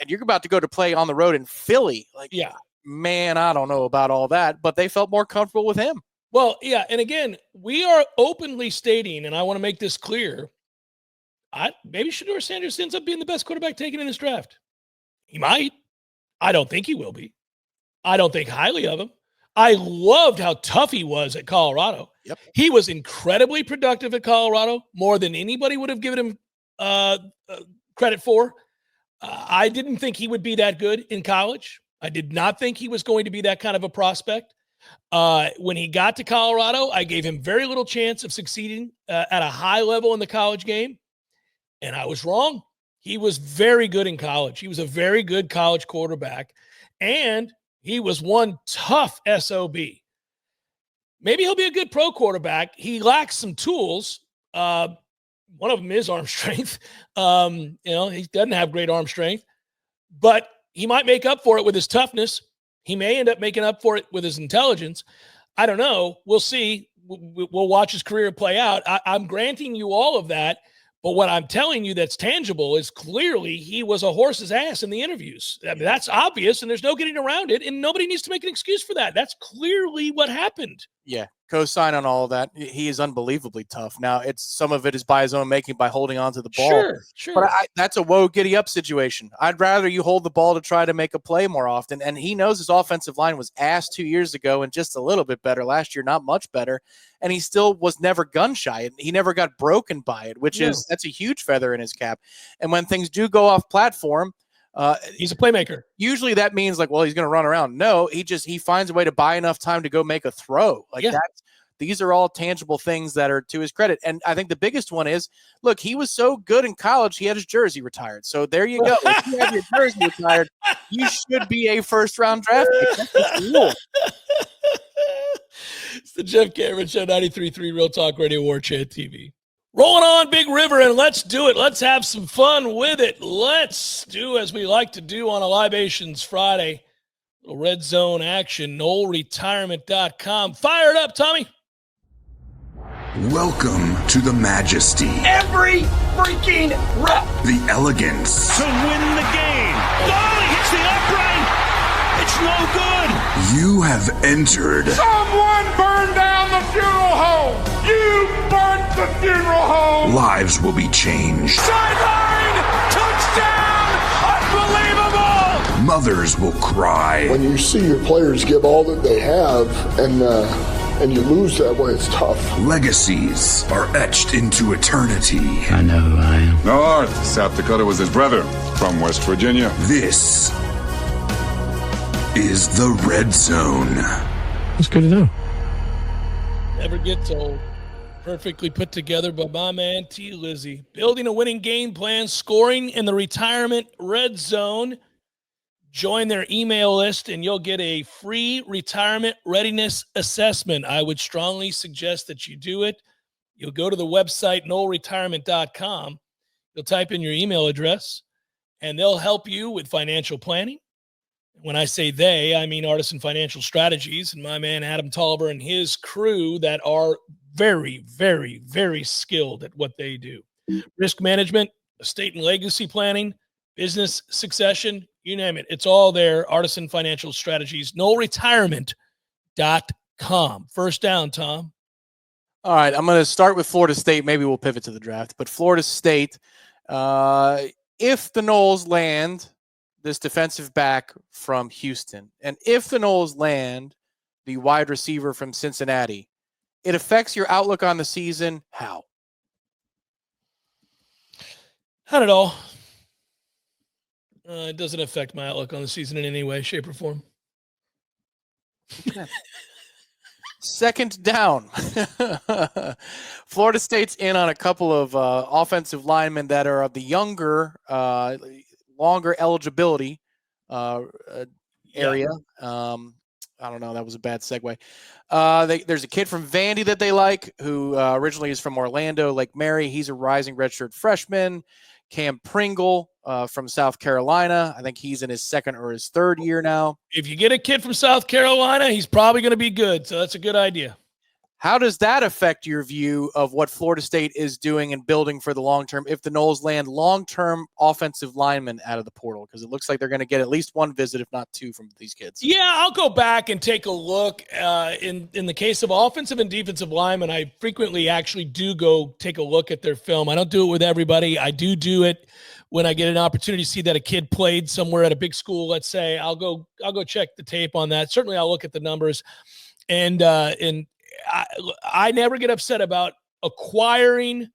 S2: and you're about to go to play on the road in Philly.
S1: Yeah.
S2: Man, I don't know about all that, but they felt more comfortable with him.
S1: Well, yeah, and again, we are openly stating, and I want to make this clear, maybe Shador Sanders ends up being the best quarterback taken in this draft. He might. I don't think he will be. I don't think highly of him. I loved how tough he was at Colorado.
S2: Yep.
S1: He was incredibly productive at Colorado, more than anybody would have given him credit for. I didn't think he would be that good in college. I did not think he was going to be that kind of a prospect. When he got to Colorado, I gave him very little chance of succeeding at a high level in the college game, and I was wrong. He was very good in college. He was a very good college quarterback, and he was one tough SOB. Maybe he'll be a good pro quarterback. He lacks some tools. One of them is arm strength. He doesn't have great arm strength, but he might make up for it with his toughness. He may end up making up for it with his intelligence. I don't know. We'll see. We'll watch his career play out. I'm granting you all of that. But what I'm telling you that's tangible is clearly he was a horse's ass in the interviews. I mean, that's obvious, and there's no getting around it, and nobody needs to make an excuse for that. That's clearly what happened.
S2: Yeah, co-sign on all of that. He is unbelievably tough. Now, some of it is by his own making by holding on to the ball.
S1: Sure.
S2: But that's a whoa, giddy up situation. I'd rather you hold the ball to try to make a play more often. And he knows his offensive line was ass 2 years ago and just a little bit better last year, not much better. And he still was never gun shy. He never got broken by it, that's a huge feather in his cap. And when things do go off platform,
S1: he's a playmaker.
S2: Usually that means he's going to run around. No, he finds a way to buy enough time to go make a throw. These are all tangible things that are to his credit. And I think the biggest one is, look, he was so good in college, he had his jersey retired. So there you go. If you have your jersey retired, you should be a first-round draft pick. That's the rule.
S1: It's the Jeff Cameron Show, 93.3 Real Talk Radio, Warchant TV. Rolling on Big River, and let's do it. Let's have some fun with it. Let's do as we like to do on a Libations Friday. A little red zone action, NoleRetirement.com. Fire it up, Tommy.
S3: Welcome to the majesty.
S4: Every freaking rep.
S3: The elegance.
S4: To win the game. Oh, he hits the upright. It's no good.
S3: You have entered.
S5: Someone burned down the funeral home. You burnt the funeral home.
S3: Lives will be changed.
S4: Sideline. Touchdown. Unbelievable.
S3: Mothers will cry.
S6: When you see your players give all that they have and you lose that way, it's tough.
S3: Legacies are etched into eternity.
S7: I know who I am.
S5: North, South Dakota was his brother from West Virginia.
S3: This is the Red Zone.
S7: That's good to know.
S1: Never gets old. Perfectly put together by my man T. Lizzie. Building a winning game plan, scoring in the retirement red zone. Join their email list and you'll get a free retirement readiness assessment. I would strongly suggest that you do it. You'll go to the website, NoleRetirement.com. You'll type in your email address, and they'll help you with financial planning. When I say they, I mean Artisan Financial Strategies and my man Adam Tolliver and his crew that are very, very, very skilled at what they do. Risk management, estate and legacy planning, business succession, you name it. It's all there. Artisan Financial Strategies, NoleRetirement.com. First down, Tom.
S2: All right, I'm going to start with Florida State. Maybe we'll pivot to the draft. But Florida State, if the Noles land this defensive back from Houston, and if the Noles land the wide receiver from Cincinnati, it affects your outlook on the season. How?
S1: Not at all. It doesn't affect my outlook on the season in any way, shape, or form.
S2: Second down. Florida State's in on a couple of offensive linemen that are of the younger, longer eligibility area. I don't know. That was a bad segue. There's a kid from Vandy that they like who originally is from Orlando, Lake Mary. He's a rising redshirt freshman. Cam Pringle from South Carolina. I think he's in his second or his third year now.
S1: If you get a kid from South Carolina, he's probably going to be good. So that's a good idea.
S2: How does that affect your view of what Florida State is doing and building for the long term if the Noles land long-term offensive linemen out of the portal? Because it looks like they're going to get at least one visit, if not two, from these kids.
S1: Yeah, I'll go back and take a look. In the case of offensive and defensive linemen, I frequently actually do go take a look at their film. I don't do it with everybody. I do it when I get an opportunity to see that a kid played somewhere at a big school. Let's say I'll go check the tape on that. Certainly, I'll look at the numbers, and I never get upset about acquiring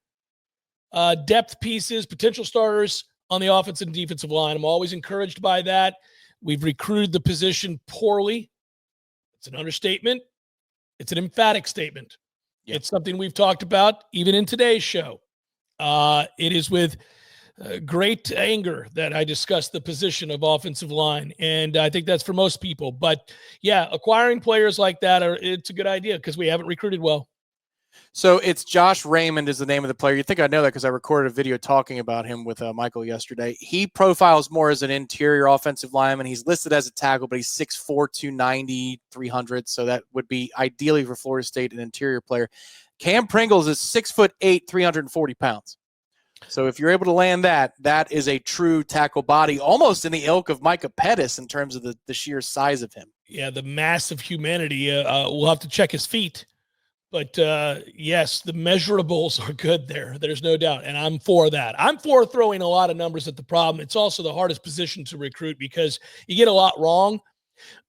S1: depth pieces, potential starters on the offensive and defensive line. I'm always encouraged by that. We've recruited the position poorly. It's an understatement. It's an emphatic statement.
S2: Yeah.
S1: It's something we've talked about even in today's show. It is with great anger that I discuss the position of offensive line, and I think that's for most people. But, yeah, acquiring players like that, it's a good idea because we haven't recruited well.
S2: So it's Josh Raymond is the name of the player. You think I know that because I recorded a video talking about him with Michael yesterday. He profiles more as an interior offensive lineman. He's listed as a tackle, but he's 6'4", 290, 300. So that would be ideally for Florida State an interior player. Cam Pringles is 6'8", 340 pounds. So if you're able to land that, that is a true tackle body, almost in the ilk of Micah Pettis in terms of the sheer size of him.
S1: Yeah, the massive humanity. We'll have to check his feet. But, yes, the measurables are good there. There's no doubt, and I'm for that. I'm for throwing a lot of numbers at the problem. It's also the hardest position to recruit because you get a lot wrong.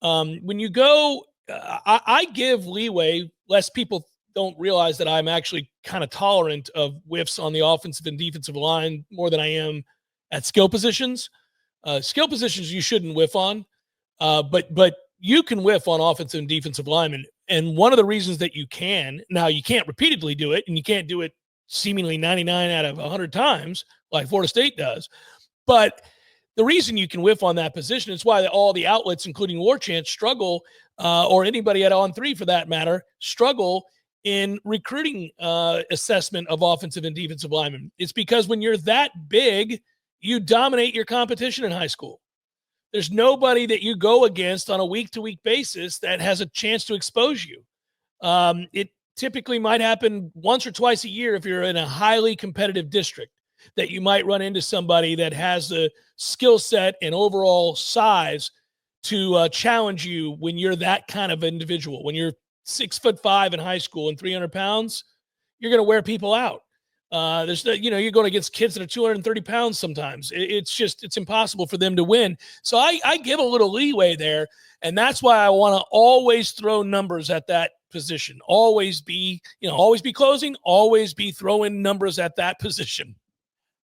S1: When you go I give leeway, lest people don't realize that I'm actually kind of tolerant of whiffs on the offensive and defensive line more than I am at skill positions. Skill positions you shouldn't whiff on, but you can whiff on offensive and defensive linemen. And one of the reasons that you can, now you can't repeatedly do it, and you can't do it seemingly 99 out of 100 times like Florida State does. But the reason you can whiff on that position is why all the outlets, including Warchant, struggle, or anybody at On3 for that matter, struggle in recruiting assessment of offensive and defensive linemen. It's because when you're that big, you dominate your competition in high school. There's nobody that you go against on a week-to-week basis that has a chance to expose you. It typically might happen once or twice a year if you're in a highly competitive district, that you might run into somebody that has the skill set and overall size to challenge you when you're that kind of individual. When you're 6'5" in high school and 300 pounds, you're going to wear people out. You're going against kids that are 230 pounds sometimes. It's impossible for them to win. So I give a little leeway there, and that's why I want to always throw numbers at that position. Always be closing, always be throwing numbers at that position.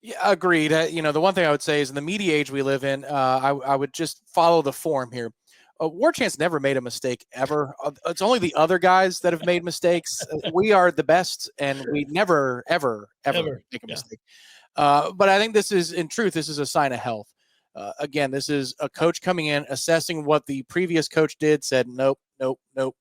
S2: Yeah, agreed. The one thing I would say is in the media age we live in, I would just follow the form here. Warchant's never made a mistake ever. It's only the other guys that have made mistakes. We are the best, and we never, ever make a mistake. But I think this is a sign of health. Again, this is a coach coming in, assessing what the previous coach did, said, nope,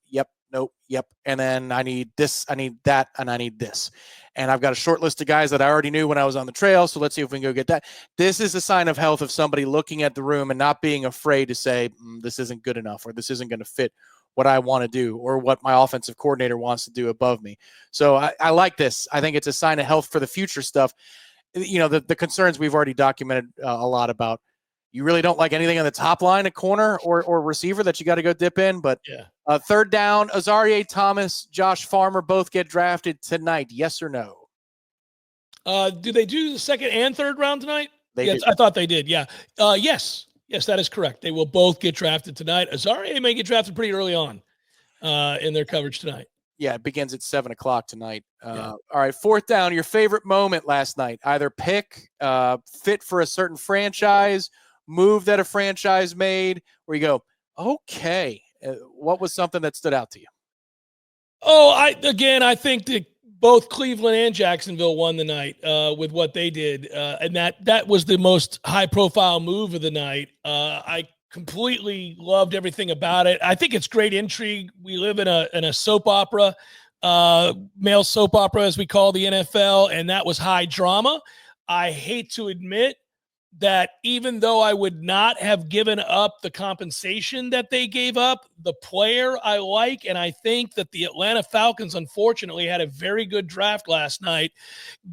S2: yep, nope, yep. And then I need this, I need that, and I need this. And I've got a short list of guys that I already knew when I was on the trail, so let's see if we can go get that. This is a sign of health of somebody looking at the room and not being afraid to say, this isn't good enough, or this isn't going to fit what I want to do, or what my offensive coordinator wants to do above me. So I like this. I think it's a sign of health for the future stuff. The concerns we've already documented a lot about. You really don't like anything on the top line, a corner or receiver that you got to go dip in. But third down, Azareye'h Thomas, Josh Farmer both get drafted tonight. Yes or no?
S1: Do they do the second and third round tonight?
S2: Yes,
S1: I thought they did. Yeah. Yes, that is correct. They will both get drafted tonight. Azareye'h may get drafted pretty early on in their coverage tonight.
S2: Yeah, it begins at 7:00 tonight. All right, fourth down, your favorite moment last night. Either pick, fit for a certain franchise, move that a franchise made, where you go, okay, what was something that stood out to you?
S1: I think that both Cleveland and Jacksonville won the night with what they did, and that was the most high-profile move of the night. I completely loved everything about it. I think it's great intrigue. We live in a soap opera, male soap opera, as we call the NFL, and that was high drama. I hate to admit that even though I would not have given up the compensation that they gave up, the player I like, and I think that the Atlanta Falcons unfortunately had a very good draft last night,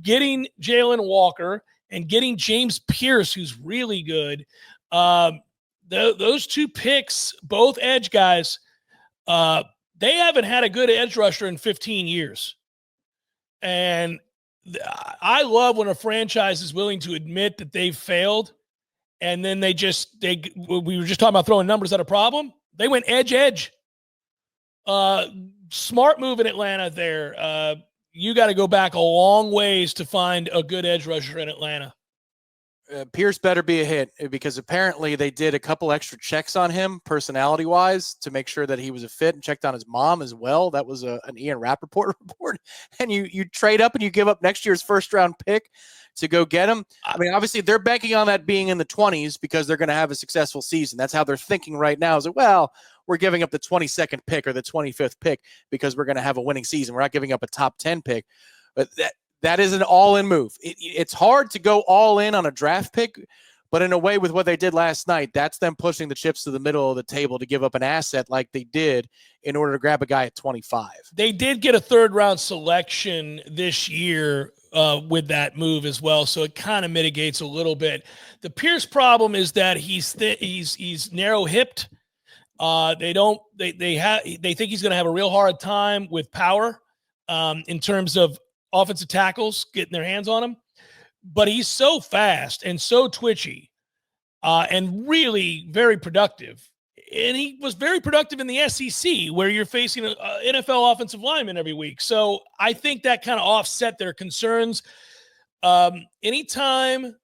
S1: getting Jalen Walker and getting James Pierce, who's really good. Those two picks, both edge guys, they haven't had a good edge rusher in 15 years. And I love when a franchise is willing to admit that they've failed, and then we were just talking about throwing numbers at a problem. They went edge. Smart move in Atlanta there. You got to go back a long ways to find a good edge rusher in Atlanta.
S2: Pierce better be a hit because apparently they did a couple extra checks on him personality-wise to make sure that he was a fit and checked on his mom as well. That was an Ian Rappaport report. And you trade up and you give up next year's first-round pick to go get him. I mean, obviously they're banking on that being in the 20s because they're going to have a successful season. That's how they're thinking right now is that, well, we're giving up the 22nd pick or the 25th pick because we're going to have a winning season. We're not giving up a top 10 pick. But that is an all-in move. It's hard to go all in on a draft pick, but in a way with what they did last night, that's them pushing the chips to the middle of the table to give up an asset like they did in order to grab a guy at 25.
S1: They did get a third-round selection this year with that move as well, so it kind of mitigates a little bit. The Pierce problem is that he's narrow-hipped. They think he's going to have a real hard time with power in terms of offensive tackles getting their hands on him, but he's so fast and so twitchy and really very productive. And he was very productive in the SEC where you're facing an NFL offensive lineman every week. So I think that kind of offset their concerns. Anytime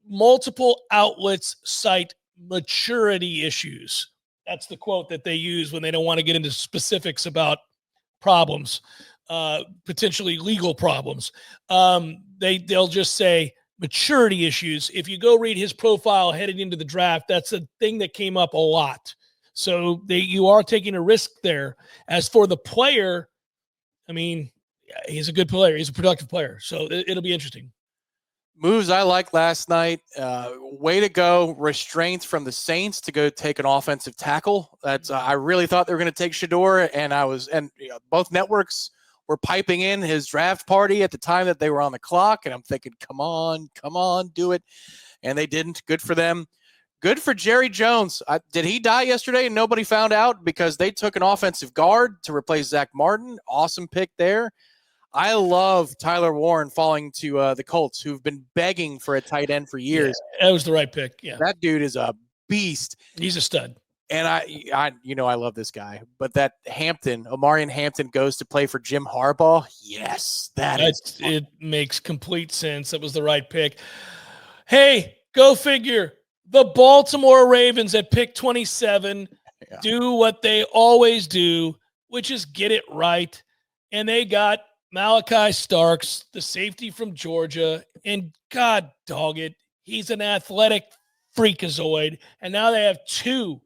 S1: multiple outlets cite maturity issues, that's the quote that they use when they don't want to get into specifics about problems. Potentially legal problems. They'll just say maturity issues. If you go read his profile heading into the draft, that's a thing that came up a lot. So you are taking a risk there. As for the player, I mean, he's a good player. He's a productive player. So it'll be interesting.
S2: Moves I like last night. Way to go. Restraints from the Saints to go take an offensive tackle. That's I really thought they were going to take Shador, and both networks were piping in his draft party at the time that they were on the clock. And I'm thinking, come on, do it. And they didn't. Good for them. Good for Jerry Jones. Did he die yesterday and nobody found out because they took an offensive guard to replace Zach Martin? Awesome pick there. I love Tyler Warren falling to the Colts, who've been begging for a tight end for years.
S1: Yeah, that was the right pick. Yeah,
S2: that dude is a beast.
S1: He's a stud.
S2: And I love this guy. But that Omarion Hampton goes to play for Jim Harbaugh. Yes, it
S1: makes complete sense. That was the right pick. Hey, go figure. The Baltimore Ravens at pick 27 do what they always do, which is get it right. And they got Malachi Starks, the safety from Georgia, and God dog it, he's an athletic freakazoid. And now they have two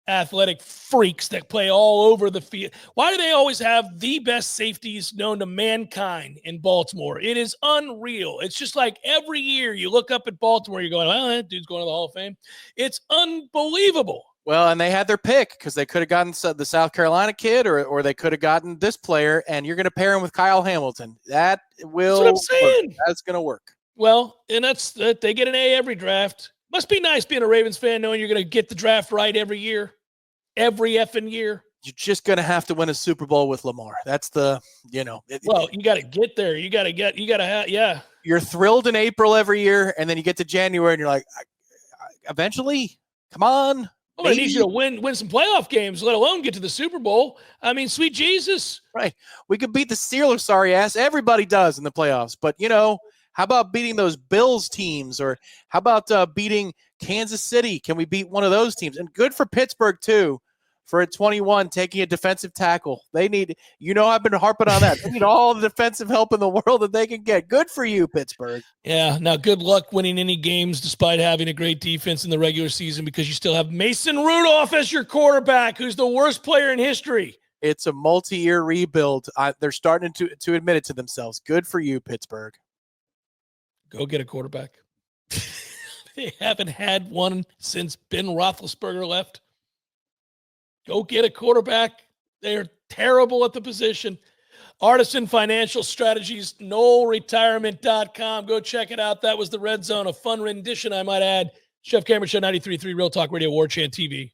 S1: athletic freaks that play all over the field. Why do they always have the best safeties known to mankind in Baltimore? It is unreal. It's just like every year you look up at Baltimore, you're going, well, that dude's going to the Hall of Fame. It's unbelievable.
S2: Well, and they had their pick because they could have gotten the South Carolina kid or they could have gotten this player, and you're going to pair him with Kyle Hamilton. That's what I'm saying. Work. That's going to work.
S1: Well, and they get an A every draft. Must be nice being a Ravens fan knowing you're going to get the draft right every year, every effing year.
S2: You're just going to have to win a Super Bowl with Lamar. That's well, you
S1: got to get there. You got to have, yeah.
S2: You're thrilled in April every year, and then you get to January, and you're like, eventually, come on.
S1: Well, I need you to win some playoff games, let alone get to the Super Bowl. I mean, sweet Jesus.
S2: Right. We could beat the Steelers, sorry ass. Everybody does in the playoffs. But, how about beating those Bills teams? Or how about beating Kansas City? Can we beat one of those teams? And good for Pittsburgh, too, for at 21 taking a defensive tackle. They need, I've been harping on that. They need all the defensive help in the world that they can get. Good for you, Pittsburgh.
S1: Yeah, now good luck winning any games despite having a great defense in the regular season because you still have Mason Rudolph as your quarterback, who's the worst player in history.
S2: It's a multi-year rebuild. They're starting to admit it to themselves. Good for you, Pittsburgh.
S1: Go get a quarterback. They haven't had one since Ben Roethlisberger left. Go get a quarterback. They're terrible at the position. Artisan Financial Strategies, NoleRetirement.com. Go check it out. That was the Red Zone, a fun rendition, I might add. Chef Cameron Show 93.3 Real Talk Radio, Warchant TV.